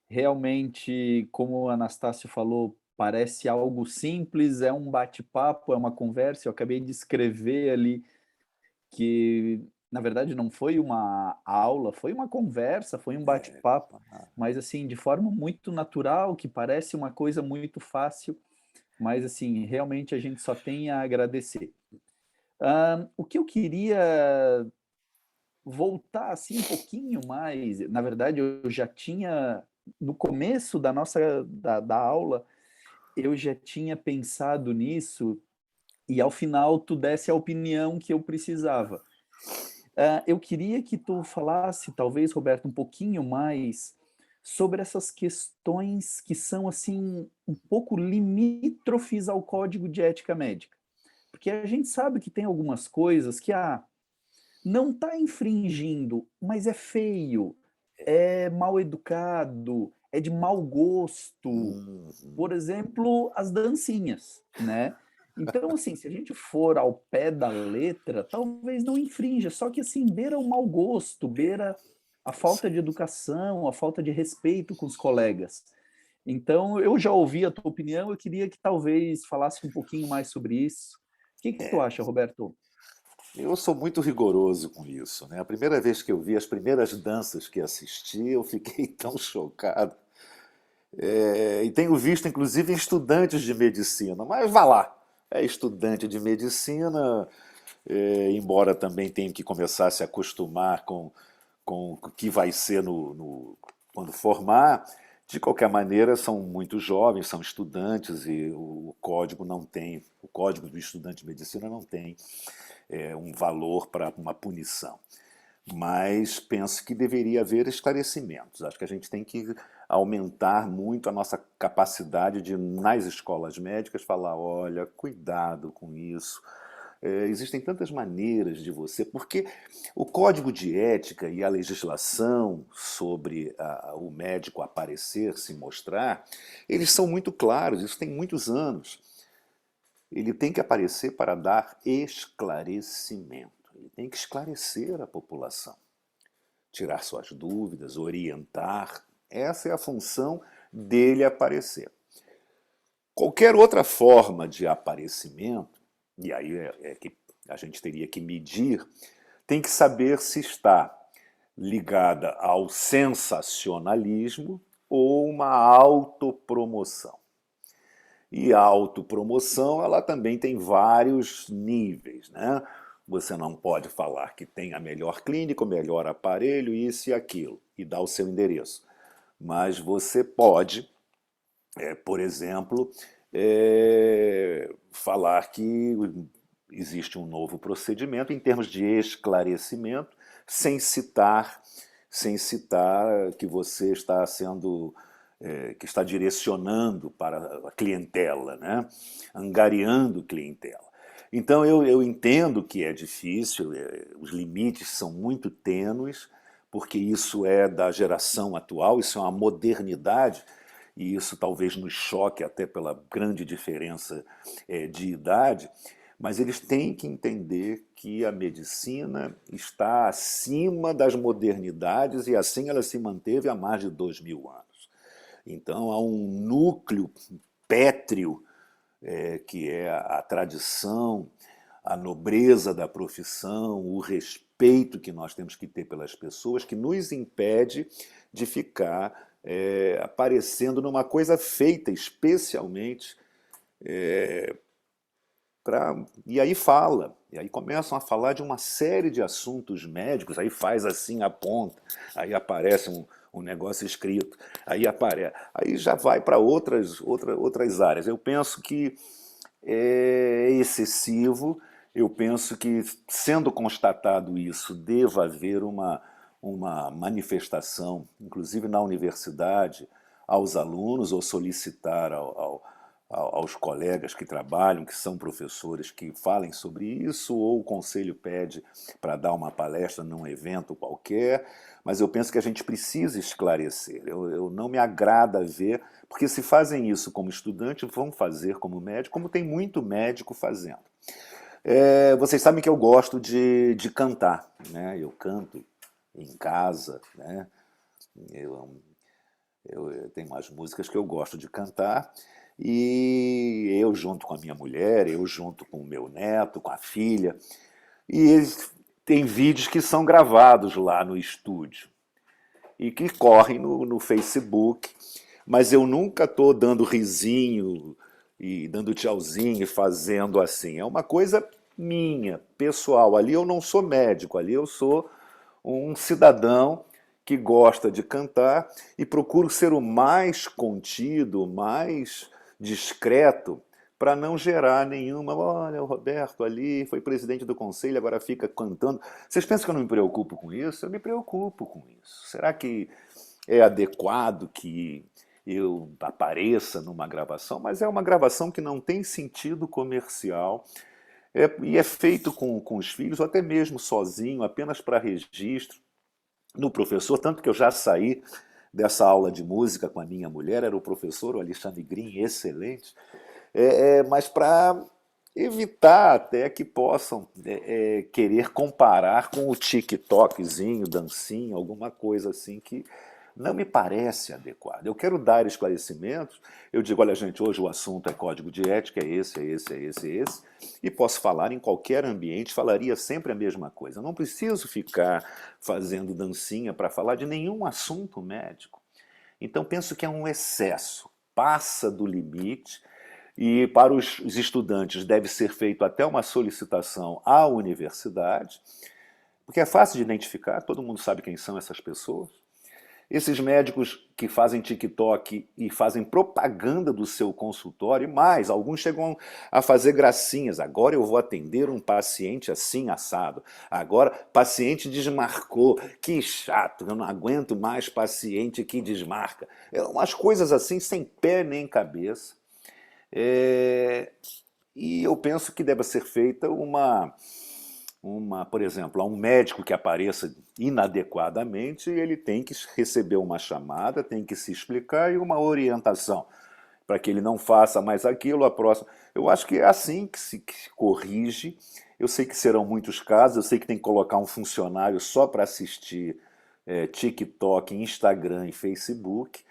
Realmente, como o Anastácio falou, parece algo simples, é um bate-papo, é uma conversa. Eu acabei de escrever ali que, na verdade, não foi uma aula, foi uma conversa, foi um bate-papo, mas assim, de forma muito natural, que parece uma coisa muito fácil, mas assim, realmente a gente só tem a agradecer. O que eu queria voltar assim um pouquinho mais, na verdade, eu já tinha, no começo da nossa da aula, eu já tinha pensado nisso, e ao final tu desse a opinião que eu precisava. Eu queria que tu falasse, talvez, Roberto, um pouquinho mais sobre essas questões que são assim um pouco limítrofes ao Código de Ética Médica. Porque a gente sabe que tem algumas coisas que não está infringindo, mas é feio, é mal educado, é de mau gosto. Por exemplo, as dancinhas, né? Então, assim, se a gente for ao pé da letra, talvez não infrinja, só que assim, beira o mau gosto, beira a falta de educação, a falta de respeito com os colegas. Então, eu já ouvi a tua opinião, eu queria que talvez falasse um pouquinho mais sobre isso. O que tu acha, Roberto? Eu sou muito rigoroso com isso, né? A primeira vez que eu vi as primeiras danças que assisti, eu fiquei tão chocado. E tenho visto, inclusive, em estudantes de medicina, mas vá lá, é estudante de medicina, embora também tenha que começar a se acostumar com o que vai ser quando formar. De qualquer maneira, são muito jovens, são estudantes e o código do estudante de medicina não tem um valor para uma punição. Mas penso que deveria haver esclarecimentos. Acho que a gente tem que aumentar muito a nossa capacidade de, nas escolas médicas, falar, olha, cuidado com isso. Existem tantas maneiras de você, porque o código de ética e a legislação sobre o médico aparecer, se mostrar, eles são muito claros, isso tem muitos anos. Ele tem que aparecer para dar esclarecimento. Ele tem que esclarecer a população, tirar suas dúvidas, orientar. Essa é a função dele aparecer. Qualquer outra forma de aparecimento, e aí é que a gente teria que medir, tem que saber se está ligada ao sensacionalismo ou uma autopromoção. E a autopromoção, ela também tem vários níveis, né? Você não pode falar que tem a melhor clínica, o melhor aparelho, isso e aquilo, e dar o seu endereço. Mas você pode, por exemplo, falar que existe um novo procedimento em termos de esclarecimento, sem citar que você está sendo que está direcionando para a clientela, né? Angariando clientela. Então, eu entendo que é difícil, os limites são muito tênues, porque isso é da geração atual, isso é uma modernidade, e isso talvez nos choque até pela grande diferença de idade, mas eles têm que entender que a medicina está acima das modernidades e assim ela se manteve há mais de 2000 anos. Então há um núcleo pétreo que é a tradição, a nobreza da profissão, o respeito que nós temos que ter pelas pessoas, que nos impede de ficar aparecendo numa coisa feita especialmente e aí e aí começam a falar de uma série de assuntos médicos, aí faz assim a ponta, aí aparece um negócio escrito, aí já vai para outras áreas. Eu penso que é excessivo, eu penso que, sendo constatado isso, deva haver uma manifestação, inclusive na universidade, aos alunos, ou solicitar aos colegas que trabalham, que são professores, que falem sobre isso, ou o conselho pede para dar uma palestra num evento qualquer, mas eu penso que a gente precisa esclarecer. Eu não me agrada ver, porque se fazem isso como estudante, vão fazer como médico, como tem muito médico fazendo. Vocês sabem que eu gosto de cantar, né? Eu canto em casa, né? Eu tenho umas músicas que eu gosto de cantar, e eu junto com a minha mulher, eu junto com o meu neto, com a filha, e tem vídeos que são gravados lá no estúdio e que correm no Facebook, mas eu nunca estou dando risinho e dando tchauzinho e fazendo assim. É uma coisa minha, pessoal. Ali eu não sou médico, ali eu sou um cidadão que gosta de cantar e procuro ser o mais contido, o mais discreto, para não gerar nenhuma... Olha, o Roberto ali foi presidente do conselho, agora fica cantando. Vocês pensam que eu não me preocupo com isso? Eu me preocupo com isso. Será que é adequado que eu apareça numa gravação? Mas é uma gravação que não tem sentido comercial, e é feito com os filhos, ou até mesmo sozinho, apenas para registro no professor, tanto que eu já saí dessa aula de música com a minha mulher, era o professor, o Alexandre Green, excelente, mas para evitar até que possam querer comparar com o TikTokzinho, dancinha, alguma coisa assim que não me parece adequado. Eu quero dar esclarecimentos, eu digo, olha gente, hoje o assunto é código de ética, é esse, e posso falar em qualquer ambiente, falaria sempre a mesma coisa. Eu não preciso ficar fazendo dancinha para falar de nenhum assunto médico. Então penso que é um excesso, passa do limite, e para os estudantes deve ser feito até uma solicitação à universidade, porque é fácil de identificar, todo mundo sabe quem são essas pessoas. Esses médicos que fazem TikTok e fazem propaganda do seu consultório, mais, alguns chegam a fazer gracinhas. Agora eu vou atender um paciente assim, assado. Agora, paciente desmarcou. Que chato, eu não aguento mais paciente que desmarca. Umas coisas assim, sem pé nem cabeça. E eu penso que deve ser feita por exemplo, a um médico que apareça inadequadamente, ele tem que receber uma chamada, tem que se explicar e uma orientação para que ele não faça mais aquilo, a próxima. Eu acho que é assim que se corrige. Eu sei que serão muitos casos, eu sei que tem que colocar um funcionário só para assistir TikTok, Instagram e Facebook,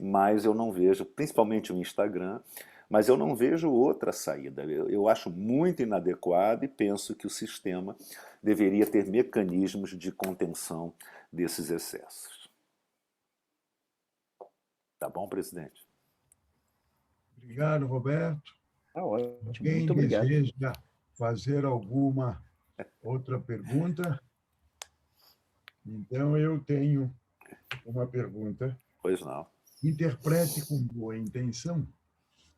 mas eu não vejo, principalmente o Instagram, mas eu não vejo outra saída. Eu acho muito inadequado e penso que o sistema deveria ter mecanismos de contenção desses excessos. Tá bom, presidente? Obrigado, Roberto. Tá ótimo, Alguém muito obrigado. deseja fazer alguma outra pergunta? Então, eu tenho uma pergunta. Pois não. Interprete com boa intenção,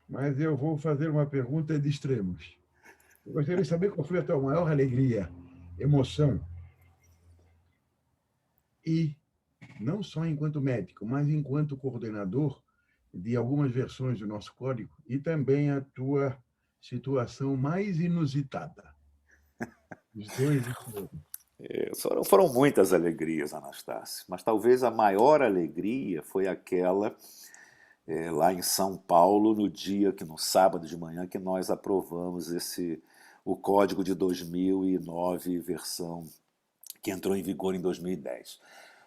mas eu vou fazer uma pergunta de extremos. Eu gostaria de saber qual foi a tua maior alegria, emoção, e não só enquanto médico, mas enquanto coordenador de algumas versões do nosso código e também a tua situação mais inusitada. Os dois extremos. Foram muitas alegrias, Anastácio, mas talvez a maior alegria foi aquela lá em São Paulo, no sábado de manhã, que nós aprovamos o código de 2009, versão que entrou em vigor em 2010.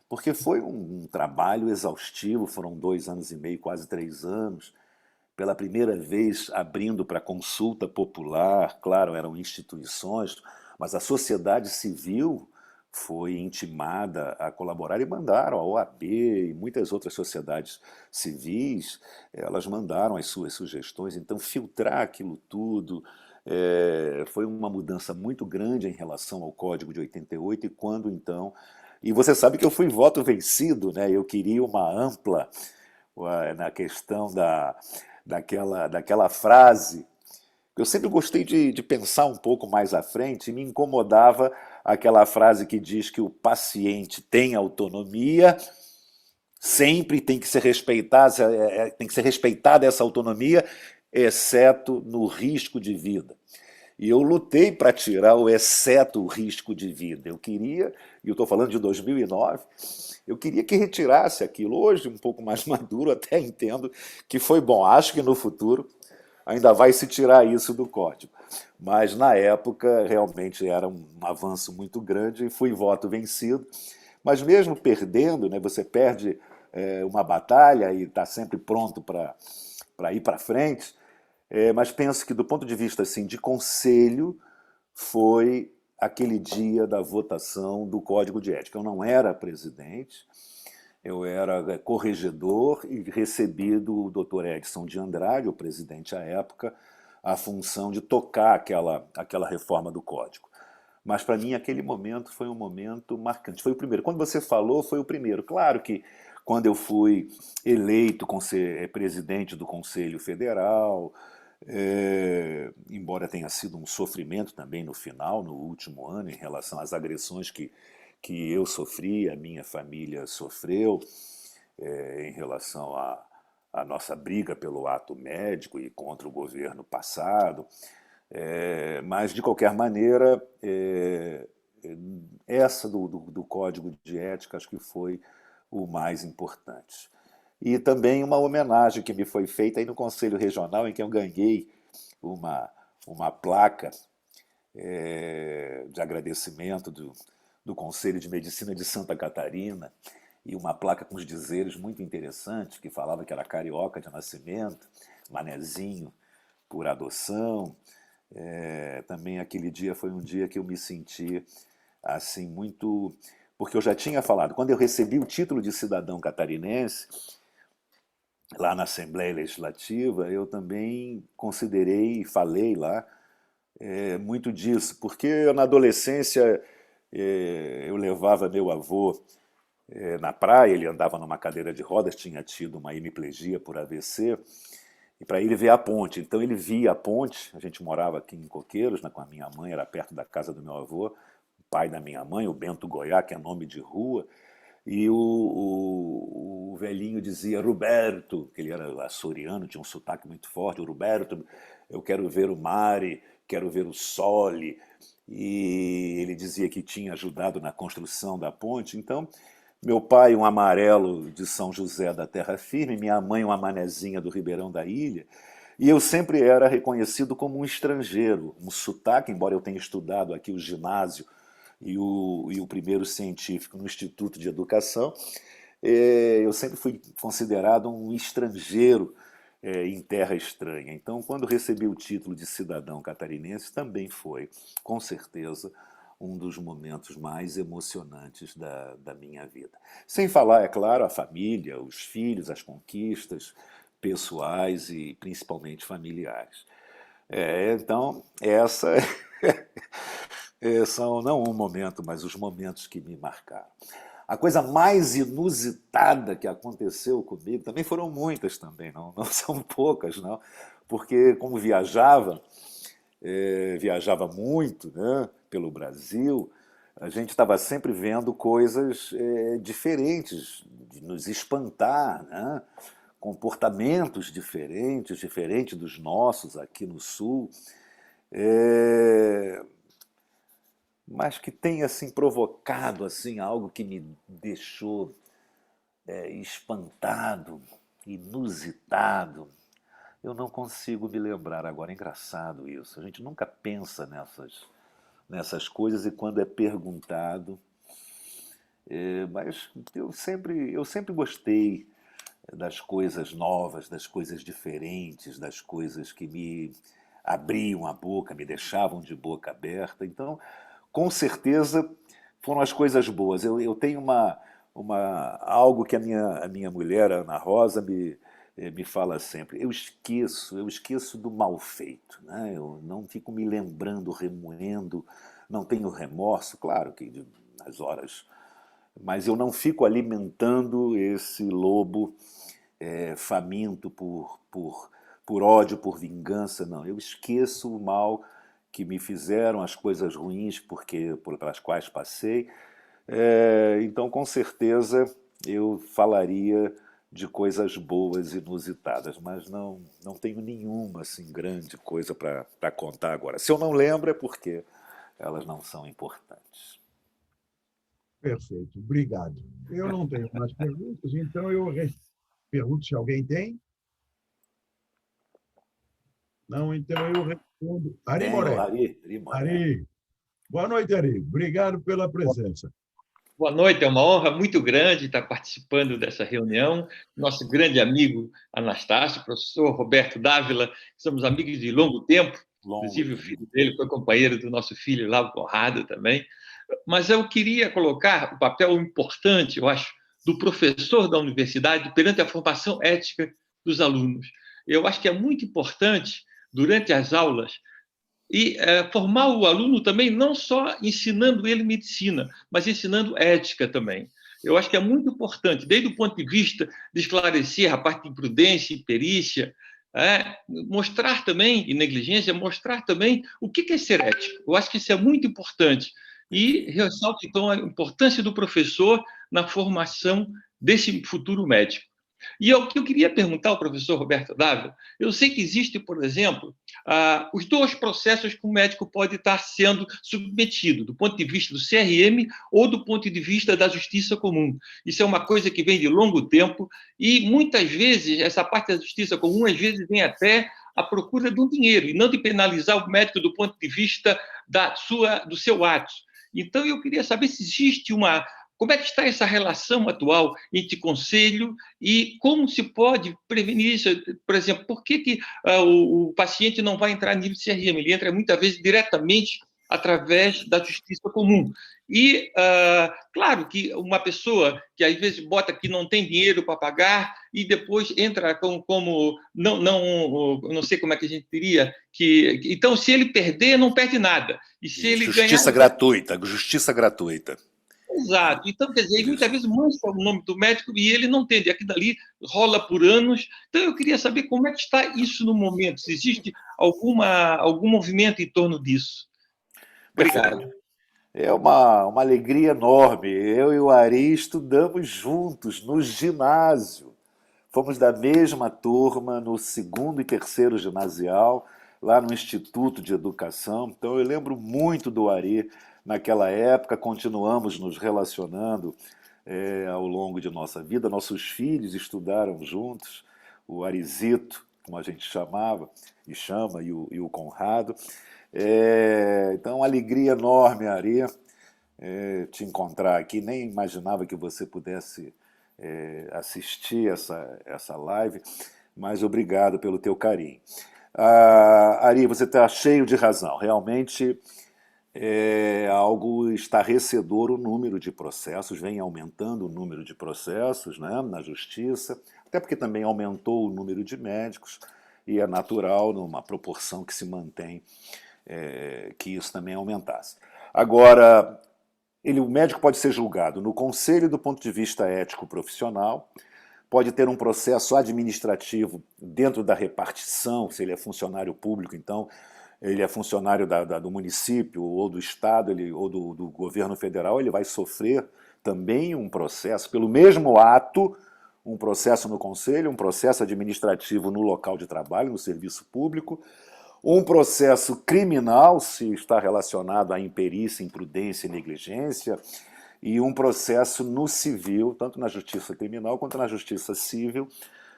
Porque foi um trabalho exaustivo, foram 2 anos e meio, quase 3 anos, pela primeira vez abrindo para consulta popular, claro, eram instituições, mas a sociedade civil foi intimada a colaborar e mandaram a OAB e muitas outras sociedades civis, elas mandaram as suas sugestões, então filtrar aquilo tudo foi uma mudança muito grande em relação ao Código de 88 e quando então... E você sabe que eu fui voto vencido, né? Eu queria uma ampla na questão daquela frase. Eu sempre gostei de pensar um pouco mais à frente e me incomodava aquela frase que diz que o paciente tem autonomia, sempre tem que ser respeitada essa autonomia, exceto no risco de vida. E eu lutei para tirar o exceto o risco de vida. Eu queria, e eu estou falando de 2009, eu queria que retirasse aquilo. Hoje, um pouco mais maduro, até entendo que foi bom. Acho que no futuro ainda vai se tirar isso do código. Mas na época realmente era um avanço muito grande e fui voto vencido. Mas mesmo perdendo, né, você perde uma batalha e está sempre pronto para ir para frente. Mas penso que do ponto de vista assim, de conselho, foi aquele dia da votação do Código de Ética. Eu não era presidente, eu era corregedor e recebi do Dr. Edson de Andrade, o presidente à época, a função de tocar aquela reforma do Código. Mas para mim aquele momento foi um momento marcante. Foi o primeiro. Quando você falou, foi o primeiro. Claro que quando eu fui eleito presidente do Conselho Federal, embora tenha sido um sofrimento também no final, no último ano, em relação às agressões que eu sofri, a minha família sofreu, em relação à nossa briga pelo ato médico e contra o governo passado. Mas, de qualquer maneira, essa do Código de Ética acho que foi o mais importante. E também uma homenagem que me foi feita aí no Conselho Regional, em que eu ganhei uma placa de agradecimento do Conselho de Medicina de Santa Catarina, e uma placa com os dizeres muito interessantes, que falava que era carioca de nascimento, manezinho por adoção. Também aquele dia foi um dia que eu me senti assim muito... Porque eu já tinha falado, quando eu recebi o título de cidadão catarinense, lá na Assembleia Legislativa, eu também considerei e falei lá muito disso, porque na adolescência eu levava meu avô na praia, ele andava numa cadeira de rodas, tinha tido uma hemiplegia por AVC, e para ele ver a ponte. Então ele via a ponte, a gente morava aqui em Coqueiros, com a minha mãe, era perto da casa do meu avô, o pai da minha mãe, o Bento Goiá, que é nome de rua, e o velhinho dizia, Roberto, que ele era açoriano, tinha um sotaque muito forte, Roberto, eu quero ver o mare, quero ver o sole, e ele dizia que tinha ajudado na construção da ponte. Então, meu pai um amarelo de São José da Terra Firme, minha mãe uma manezinha do Ribeirão da Ilha, e eu sempre era reconhecido como um estrangeiro, um sotaque, embora eu tenha estudado aqui o ginásio e o primeiro científico no Instituto de Educação, eu sempre fui considerado um estrangeiro em terra estranha. Então, quando recebi o título de cidadão catarinense, também foi, com certeza, um dos momentos mais emocionantes da minha vida. Sem falar, é claro, a família, os filhos, as conquistas pessoais e principalmente familiares. Então, essa são não um momento, mas os momentos que me marcaram. A coisa mais inusitada que aconteceu comigo, também foram muitas também, não são poucas, não, porque como viajava muito, né, pelo Brasil, a gente estava sempre vendo coisas diferentes, de nos espantar, né? comportamentos diferentes dos nossos aqui no Sul, mas que tem assim provocado assim algo que me deixou espantado, inusitado. Eu não consigo me lembrar agora. É engraçado isso. A gente nunca pensa nessas coisas e quando é perguntado. Mas eu sempre gostei das coisas novas, das coisas diferentes, das coisas que me abriam a boca, me deixavam de boca aberta. Então, com certeza, foram as coisas boas. Eu tenho algo que a minha mulher, a Ana Rosa, me fala sempre. Eu esqueço do mal feito. Né? Eu não fico me lembrando, remoendo, não tenho remorso, claro que nas horas... Mas eu não fico alimentando esse lobo faminto por ódio, por vingança, não. Eu esqueço o mal que me fizeram, as coisas ruins pelas quais passei. Então, com certeza, eu falaria de coisas boas, inusitadas, mas não tenho nenhuma assim, grande coisa para contar agora. Se eu não lembro, é porque elas não são importantes. Perfeito, obrigado. Eu não tenho mais perguntas, então eu pergunto se alguém tem. Não, então eu respondo. Ari Tem o Moré. Ari Moré. Ari, boa noite, Ari. Obrigado pela presença. Boa noite, é uma honra muito grande estar participando dessa reunião. Nosso grande amigo Anastácio, professor Roberto Dávila, somos amigos de longo tempo, inclusive o filho dele foi companheiro do nosso filho lá, o Conrado, também. Mas eu queria colocar o papel importante, eu acho, do professor da universidade perante a formação ética dos alunos. Eu acho que é muito importante, durante as aulas, formar o aluno também, não só ensinando ele medicina, mas ensinando ética também. Eu acho que é muito importante, desde o ponto de vista de esclarecer a parte de prudência e perícia, mostrar também, e negligência, mostrar também o que é ser ético. Eu acho que isso é muito importante. E ressalto, então, a importância do professor na formação desse futuro médico. E o que eu queria perguntar ao professor Roberto Dávila, eu sei que existe, por exemplo, os dois processos que o médico pode estar sendo submetido, do ponto de vista do CRM ou do ponto de vista da justiça comum. Isso é uma coisa que vem de longo tempo e, muitas vezes, essa parte da justiça comum, às vezes, vem até à procura de um dinheiro e não de penalizar o médico do ponto de vista do seu ato. Então, eu queria saber se existe como é que está essa relação atual entre conselho e como se pode prevenir isso? Por exemplo, por que o paciente não vai entrar em nível de CRM? Ele entra, muitas vezes, diretamente através da justiça comum. E, claro, que uma pessoa que, às vezes, bota que não tem dinheiro para pagar e depois entra como não sei como é que a gente diria, então, se ele perder, não perde nada. E se ele Justiça gratuita, justiça gratuita. Exato. Então, quer dizer, muitas vezes mancha o nome do médico e ele não entende. Aquilo dali rola por anos. Então, eu queria saber como é que está isso no momento, se existe algum movimento em torno disso. Obrigado. É uma alegria enorme. Eu e o Ari estudamos juntos no ginásio. Fomos da mesma turma no 2º e 3º ginasial, lá no Instituto de Educação. Então, eu lembro muito do Ari naquela época, continuamos nos relacionando ao longo de nossa vida. Nossos filhos estudaram juntos, o Arizito, como a gente chamava e chama, e o Conrado. Então, uma alegria enorme, Ari, te encontrar aqui. Nem imaginava que você pudesse assistir essa live, mas obrigado pelo teu carinho. Ari, você está cheio de razão. Realmente é algo estarrecedor o número de processos, vem aumentando o número de processos, né, na justiça, até porque também aumentou o número de médicos, e é natural, numa proporção que se mantém, que isso também aumentasse. Agora, o médico pode ser julgado no conselho do ponto de vista ético-profissional, pode ter um processo administrativo dentro da repartição, se ele é funcionário público, então ele é funcionário do município ou do estado ou do governo federal, ele vai sofrer também um processo pelo mesmo ato, um processo no conselho, um processo administrativo no local de trabalho, no serviço público, um processo criminal, se está relacionado à imperícia, imprudência e negligência, e um processo no civil, tanto na justiça criminal quanto na justiça civil,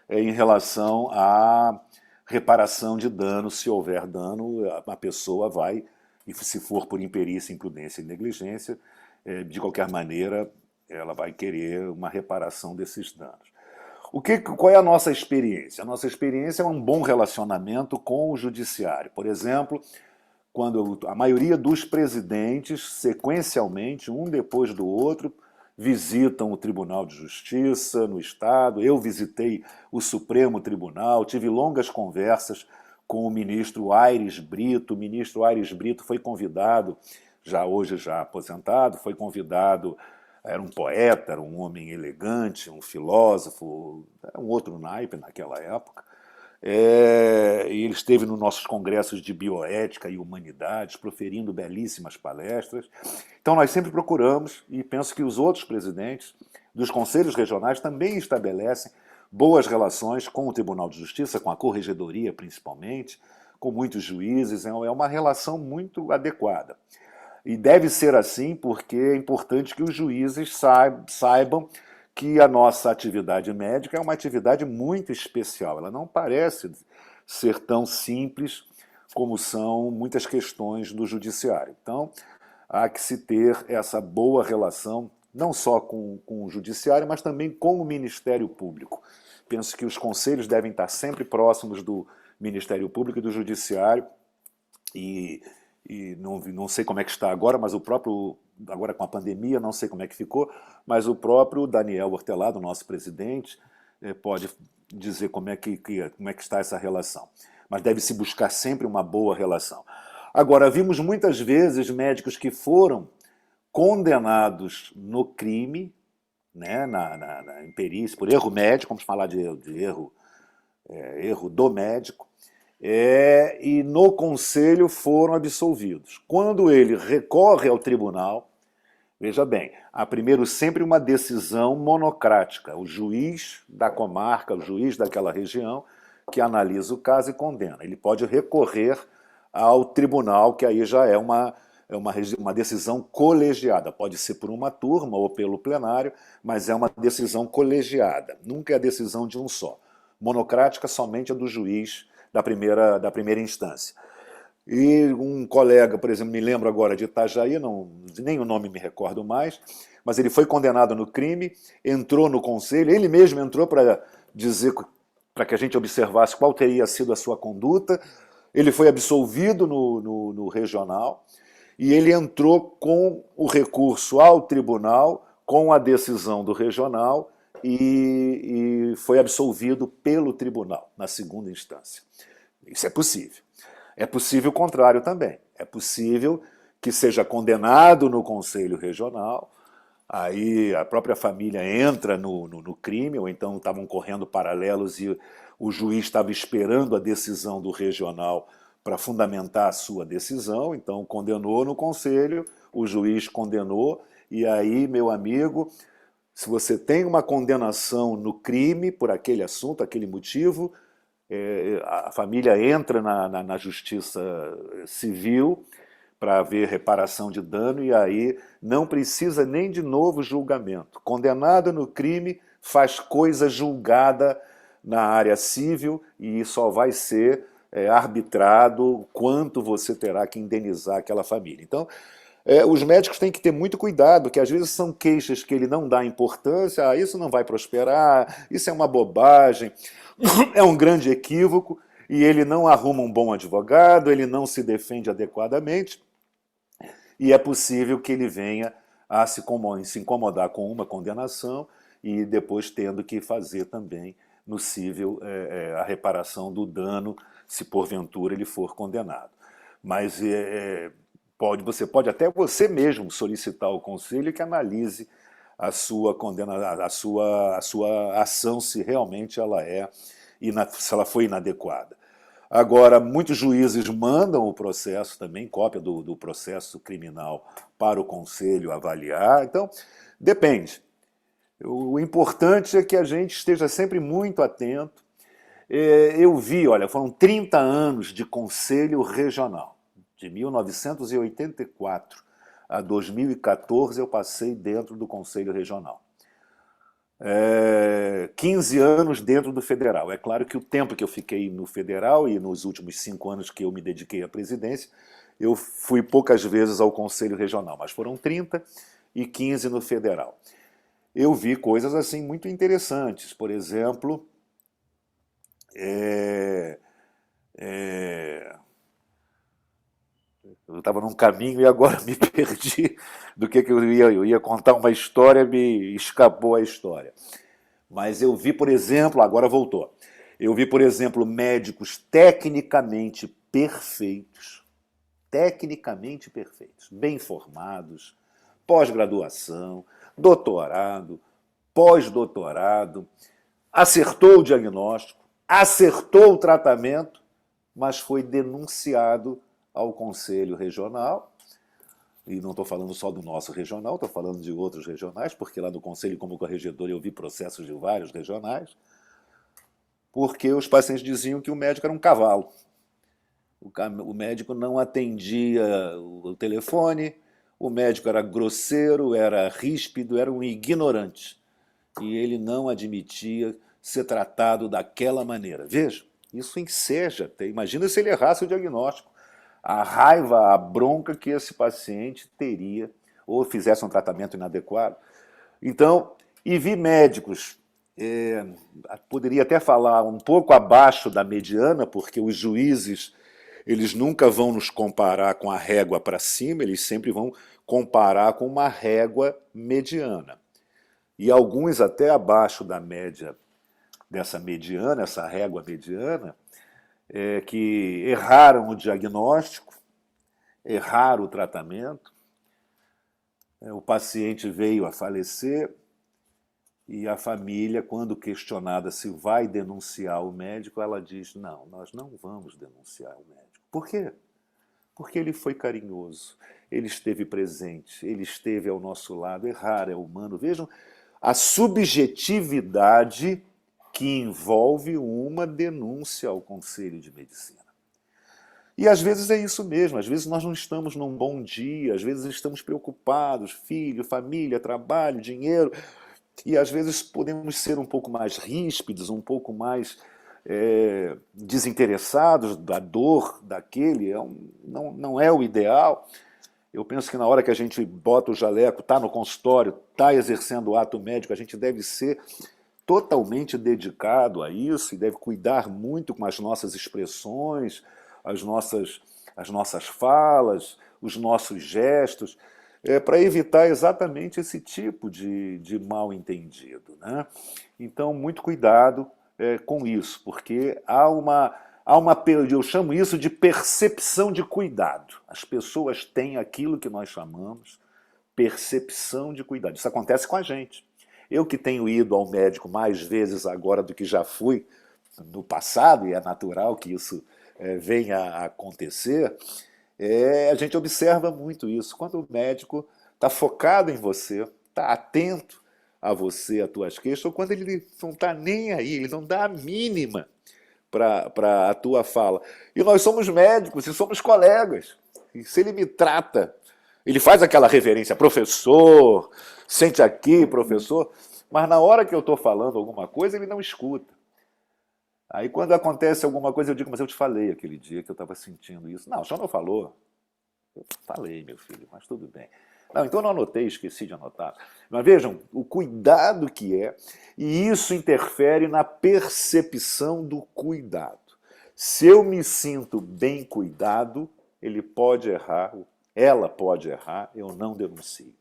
em relação à reparação de dano. Se houver dano, a pessoa vai, e se for por imperícia, imprudência e negligência, de qualquer maneira, ela vai querer uma reparação desses danos. Qual é a nossa experiência? A nossa experiência é um bom relacionamento com o judiciário. Por exemplo, quando a maioria dos presidentes, sequencialmente, um depois do outro, visitam o Tribunal de Justiça no Estado. Eu visitei o Supremo Tribunal, tive longas conversas com o ministro Aires Brito. O ministro Aires Brito foi convidado, hoje já aposentado, foi convidado. Era um poeta, era um homem elegante, um filósofo, um outro naipe naquela época. E ele esteve nos nossos congressos de bioética e humanidades, proferindo belíssimas palestras. Então nós sempre procuramos, e penso que os outros presidentes dos conselhos regionais também estabelecem boas relações com o Tribunal de Justiça, com a Corregedoria principalmente, com muitos juízes. É uma relação muito adequada. E deve ser assim porque é importante que os juízes saibam que a nossa atividade médica é uma atividade muito especial. Ela não parece ser tão simples como são muitas questões do judiciário. Então, há que se ter essa boa relação, não só com o judiciário, mas também com o Ministério Público. Penso que os conselhos devem estar sempre próximos do Ministério Público e do Judiciário, e não sei como é que está agora, mas agora com a pandemia, não sei como é que ficou, mas o próprio Daniel Hortelado, nosso presidente, pode dizer como é que está essa relação. Mas deve-se buscar sempre uma boa relação. Agora, vimos muitas vezes médicos que foram condenados no crime, né, na imperícia, por erro médico, vamos falar de erro do médico, e no conselho foram absolvidos. Quando ele recorre ao tribunal, veja bem, há primeiro sempre uma decisão monocrática, o juiz da comarca, o juiz daquela região, que analisa o caso e condena. Ele pode recorrer ao tribunal, que aí já é uma decisão colegiada, pode ser por uma turma ou pelo plenário, mas é uma decisão colegiada, nunca é a decisão de um só. Monocrática somente a do juiz da primeira instância. E um colega, por exemplo, me lembro agora de Itajaí, nem o nome me recordo mais, mas ele foi condenado no crime, entrou no conselho, ele mesmo entrou para dizer, para que a gente observasse qual teria sido a sua conduta. Ele foi absolvido no regional, e ele entrou com o recurso ao tribunal, com a decisão do regional, e foi absolvido pelo tribunal, na segunda instância. Isso é possível. É possível o contrário também. É possível que seja condenado no Conselho Regional, aí a própria família entra no crime, ou então estavam correndo paralelos e o juiz estava esperando a decisão do regional para fundamentar a sua decisão, então condenou no Conselho, o juiz condenou, e aí, meu amigo, se você tem uma condenação no crime por aquele assunto, aquele motivo, a família entra na justiça civil para haver reparação de dano, e aí não precisa nem de novo julgamento. Condenado no crime, faz coisa julgada na área civil e só vai ser arbitrado quanto você terá que indenizar aquela família. Então, os médicos têm que ter muito cuidado, que às vezes são queixas que ele não dá importância, isso não vai prosperar, isso é uma bobagem, é um grande equívoco, e ele não arruma um bom advogado, ele não se defende adequadamente, e é possível que ele venha a se incomodar com uma condenação e depois tendo que fazer também no cível a reparação do dano, se porventura ele for condenado. Mas você pode até você mesmo solicitar ao conselho que analise a sua ação, se realmente ela se ela foi inadequada. Agora, muitos juízes mandam o processo também, cópia do processo criminal para o conselho avaliar. Então, depende. O importante é que a gente esteja sempre muito atento. Eu vi, olha, foram 30 anos de conselho regional. De 1984 a 2014 eu passei dentro do conselho regional. 15 anos dentro do federal. É claro que o tempo que eu fiquei no federal e nos últimos 5 anos que eu me dediquei à presidência, eu fui poucas vezes ao conselho regional, mas foram 30 e 15 no federal. Eu vi coisas assim muito interessantes. Por exemplo, eu estava num caminho e agora me perdi do que eu ia. Eu ia contar uma história, me escapou a história. Mas eu vi, por exemplo, agora voltou. Eu vi, por exemplo, médicos tecnicamente perfeitos, bem formados, pós-graduação, doutorado, pós-doutorado, acertou o diagnóstico, acertou o tratamento, mas foi denunciado ao Conselho Regional, e não estou falando só do nosso regional, estou falando de outros regionais, porque lá no Conselho, como corregedor, eu vi processos de vários regionais, porque os pacientes diziam que o médico era um cavalo. O médico não atendia o telefone, o médico era grosseiro, era ríspido, era um ignorante. E ele não admitia ser tratado daquela maneira. Veja, isso enseja. Imagina se ele errasse o diagnóstico. A raiva, a bronca que esse paciente teria, ou fizesse um tratamento inadequado. Então, e vi médicos, poderia até falar um pouco abaixo da mediana, porque os juízes, eles nunca vão nos comparar com a régua para cima, eles sempre vão comparar com uma régua mediana. E alguns até abaixo da média dessa mediana, essa régua mediana, que erraram o diagnóstico, erraram o tratamento, o paciente veio a falecer e a família, quando questionada se vai denunciar o médico, ela diz, não, nós não vamos denunciar o médico. Por quê? Porque ele foi carinhoso, ele esteve presente, ele esteve ao nosso lado. Errar é humano. Vejam a subjetividade que envolve uma denúncia ao Conselho de Medicina. E às vezes é isso mesmo, às vezes nós não estamos num bom dia, às vezes estamos preocupados, filho, família, trabalho, dinheiro, e às vezes podemos ser um pouco mais ríspidos, um pouco mais desinteressados da dor daquele, não é o ideal. Eu penso que na hora que a gente bota o jaleco, está no consultório, está exercendo o ato médico, a gente deve ser totalmente dedicado a isso e deve cuidar muito com as nossas expressões, as nossas falas, os nossos gestos, para evitar exatamente esse tipo de mal-entendido, né? Então, muito cuidado com isso, porque eu chamo isso de percepção de cuidado. As pessoas têm aquilo que nós chamamos percepção de cuidado. Isso acontece com a gente. Eu que tenho ido ao médico mais vezes agora do que já fui no passado, e é natural que isso venha a acontecer, a gente observa muito isso. Quando o médico está focado em você, está atento a você, a tuas queixas, ou quando ele não está nem aí, ele não dá a mínima para a tua fala. E nós somos médicos e somos colegas. E se ele me trata, ele faz aquela reverência, professor, sente aqui, professor, mas na hora que eu estou falando alguma coisa, ele não escuta. Aí quando acontece alguma coisa, eu digo, mas eu te falei aquele dia que eu estava sentindo isso. Não, só não falou. Eu falei, meu filho, mas tudo bem. Não, então eu não anotei, esqueci de anotar. Mas vejam, o cuidado que é, e isso interfere na percepção do cuidado. Se eu me sinto bem cuidado, ele pode errar, ela pode errar, eu não denuncio.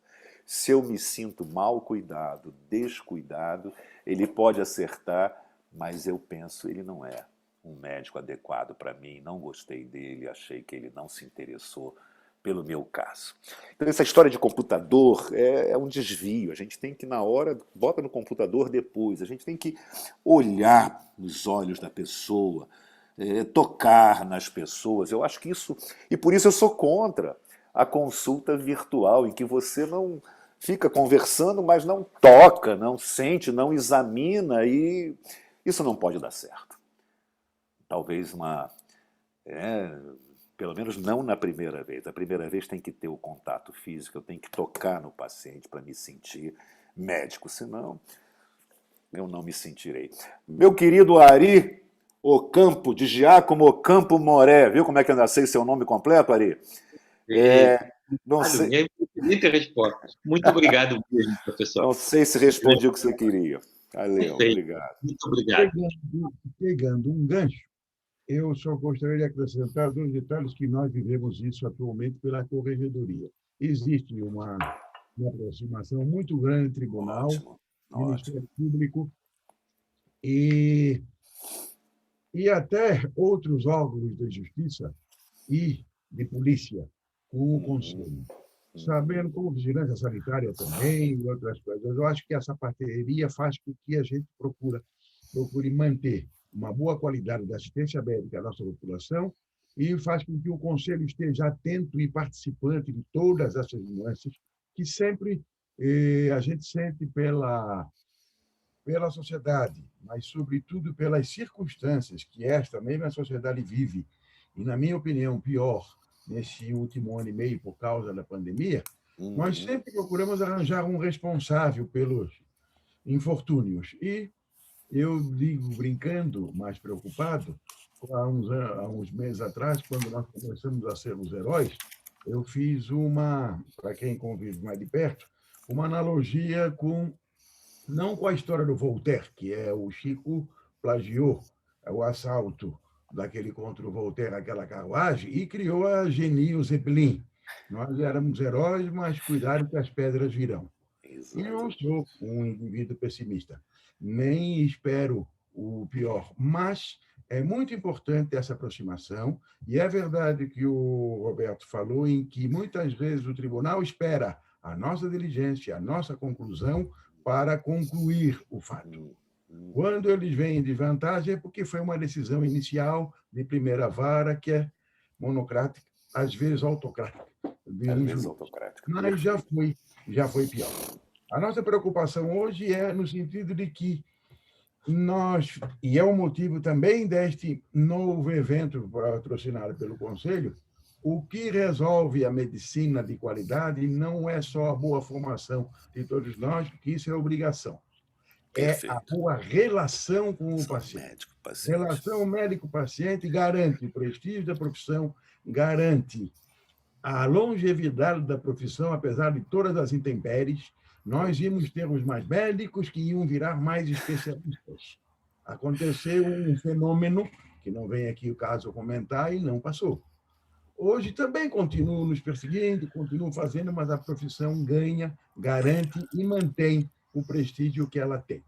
Se eu me sinto mal cuidado, descuidado, ele pode acertar, mas eu penso, ele não é um médico adequado para mim, não gostei dele, achei que ele não se interessou pelo meu caso. Então, essa história de computador é um desvio. A gente tem que, na hora, bota no computador depois. A gente tem que olhar nos olhos da pessoa, tocar nas pessoas. Eu acho que isso... E por isso eu sou contra a consulta virtual, em que você fica conversando, mas não toca, não sente, não examina, e isso não pode dar certo. Talvez pelo menos não na primeira vez. A primeira vez tem que ter o contato físico, eu tenho que tocar no paciente para me sentir médico, senão eu não me sentirei. Meu querido Ari Ocampo, de Giacomo Ocampo Moré, viu como é que eu ainda sei seu nome completo, Ari? Não sei. Muita resposta. Muito obrigado mesmo, professor. Não sei se respondi o que você queria. Valeu, obrigado. Muito obrigado. Pegando um gancho, eu só gostaria de acrescentar 2 detalhes que nós vivemos isso atualmente pela Corregedoria. Existe uma aproximação muito grande entre Tribunal, Ministério Público e até outros órgãos de justiça e de polícia com o Conselho. Sabendo como vigilância sanitária também e outras coisas. Eu acho que essa parceria faz com que a gente procure manter uma boa qualidade da assistência médica à nossa população e faz com que o Conselho esteja atento e participante de todas essas nuances que sempre a gente sente pela sociedade, mas, sobretudo, pelas circunstâncias que esta mesma sociedade vive. E, na minha opinião, pior, nesse último ano e meio, por causa da pandemia, nós sempre procuramos arranjar um responsável pelos infortúnios. E eu digo, brincando, mas preocupado, há uns meses atrás, quando nós começamos a ser os heróis, eu fiz para quem convive mais de perto, uma analogia não com a história do Voltaire, que é o Chico plagiou o assalto daquele contra o Voltaire, aquela carruagem, e criou a Genie, o Zeppelin. Nós éramos heróis, mas cuidado que as pedras virão. E eu sou um indivíduo pessimista. Nem espero o pior, mas é muito importante essa aproximação, e é verdade que o Roberto falou em que muitas vezes o tribunal espera a nossa diligência, a nossa conclusão para concluir o fato. Quando eles vêm de vantagem é porque foi uma decisão inicial de primeira vara que é monocrática, às vezes autocrática. Mas já foi pior. A nossa preocupação hoje é no sentido de que e é o motivo também deste novo evento patrocinado pelo Conselho, o que resolve a medicina de qualidade não é só a boa formação de todos nós, porque isso é obrigação. Perfeito. É a boa relação com o paciente. Relação médico-paciente garante o prestígio da profissão, garante a longevidade da profissão, apesar de todas as intempéries. Nós íamos ter os mais médicos que iam virar mais especialistas. Aconteceu um fenômeno, que não vem aqui o caso comentar, e não passou. Hoje também continuam nos perseguindo, continuam fazendo, mas a profissão ganha, garante e mantém o prestígio que ela tem.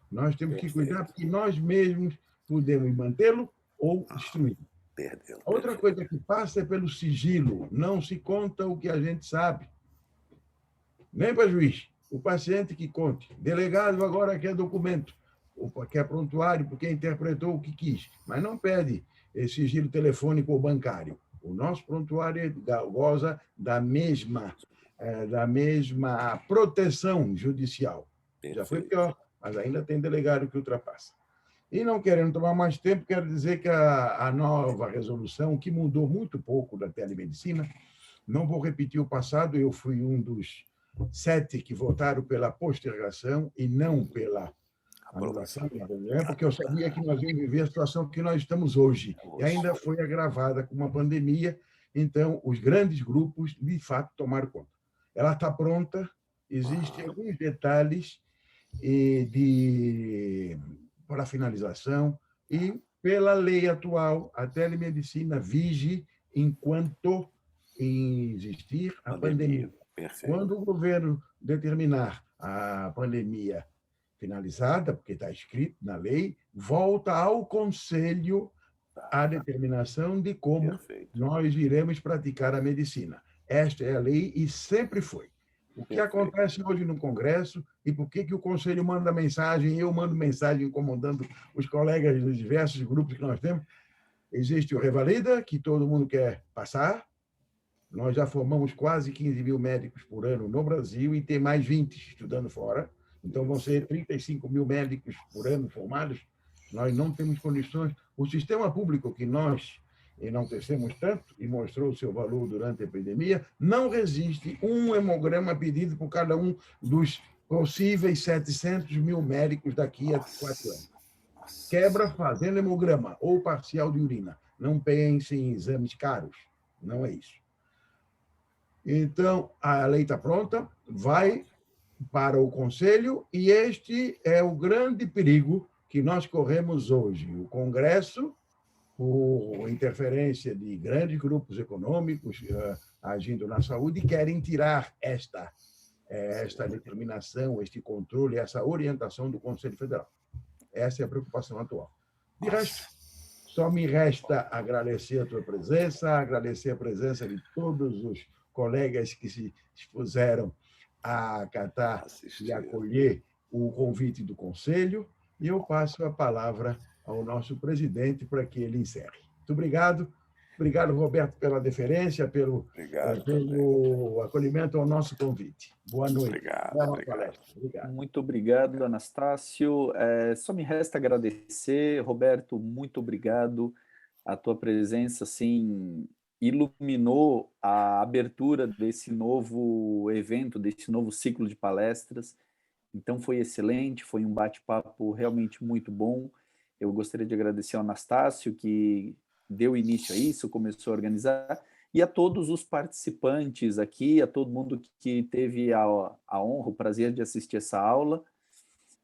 Nós temos que cuidar, porque nós mesmos podemos mantê-lo ou destruí-lo. Outra coisa que passa é pelo sigilo. Não se conta o que a gente sabe. Nem para juiz. O paciente que conte. Delegado agora quer documento, quer prontuário, porque interpretou o que quis, mas não pede sigilo telefônico ou bancário. O nosso prontuário goza da mesma proteção judicial. Já foi pior, mas ainda tem delegado que ultrapassa. E não querendo tomar mais tempo, quero dizer que a nova resolução, que mudou muito pouco da telemedicina, não vou repetir o passado, eu fui um dos 7 que votaram pela postergação e não pela anulação, porque eu sabia que nós íamos viver a situação que nós estamos hoje, e ainda foi agravada com uma pandemia, então os grandes grupos, de fato, tomaram conta. Ela está pronta, existem alguns detalhes para finalização, e pela lei atual, a telemedicina vige enquanto existir a pandemia. Quando o governo determinar a pandemia finalizada, porque está escrito na lei, volta ao Conselho a determinação de como nós iremos praticar a medicina. Esta é a lei e sempre foi. O que acontece hoje no Congresso e por que o Conselho manda mensagem, eu mando mensagem incomodando os colegas dos diversos grupos que nós temos. Existe o Revalida, que todo mundo quer passar, Nós já formamos quase 15 mil médicos por ano no Brasil e tem mais 20 estudando fora. Então, vão ser 35 mil médicos por ano formados. Nós não temos condições. O sistema público que nós enaltecemos tanto e mostrou o seu valor durante a epidemia, não resiste um hemograma pedido por cada um dos possíveis 700 mil médicos daqui a 4 anos. Quebra fazendo hemograma ou parcial de urina. Não pense em exames caros. Não é isso. Então, a lei está pronta, vai para o Conselho, e este é o grande perigo que nós corremos hoje. O Congresso, por interferência de grandes grupos econômicos agindo na saúde, querem tirar esta determinação, este controle, essa orientação do Conselho Federal. Essa é a preocupação atual. De resto, só me resta agradecer a tua presença, agradecer a presença de todos os colegas que se dispuseram a acatar e acolher o convite do Conselho, e eu passo a palavra ao nosso presidente para que ele encerre. Muito obrigado. Obrigado, Roberto, pela deferência, pelo acolhimento ao nosso convite. Boa noite. Obrigado. Muito obrigado, Anastácio. Só me resta agradecer. Roberto, muito obrigado. A tua presença, assim, iluminou a abertura desse novo evento, desse novo ciclo de palestras. Então, foi excelente, foi um bate-papo realmente muito bom. Eu gostaria de agradecer ao Anastácio, que deu início a isso, começou a organizar, e a todos os participantes aqui, a todo mundo que teve a honra, o prazer de assistir essa aula.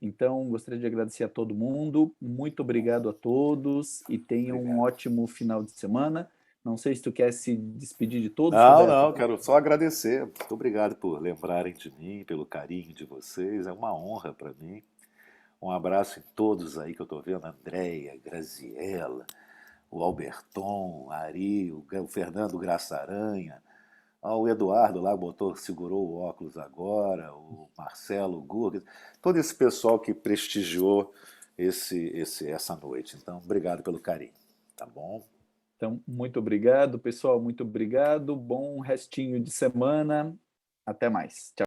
Então, gostaria de agradecer a todo mundo. Muito obrigado a todos e tenham um ótimo final de semana. Não sei se tu quer se despedir de todos. Não, quero só agradecer. Muito obrigado por lembrarem de mim, pelo carinho de vocês. É uma honra para mim. Um abraço em todos aí que eu estou vendo. Andréia, Graziella, o Alberton, Ari, o Fernando Graça Aranha, o Eduardo lá segurou o óculos agora, o Marcelo Gurga, todo esse pessoal que prestigiou essa noite. Então, obrigado pelo carinho. Tá bom? Então, muito obrigado, pessoal. Muito obrigado. Bom restinho de semana. Até mais. Tchau.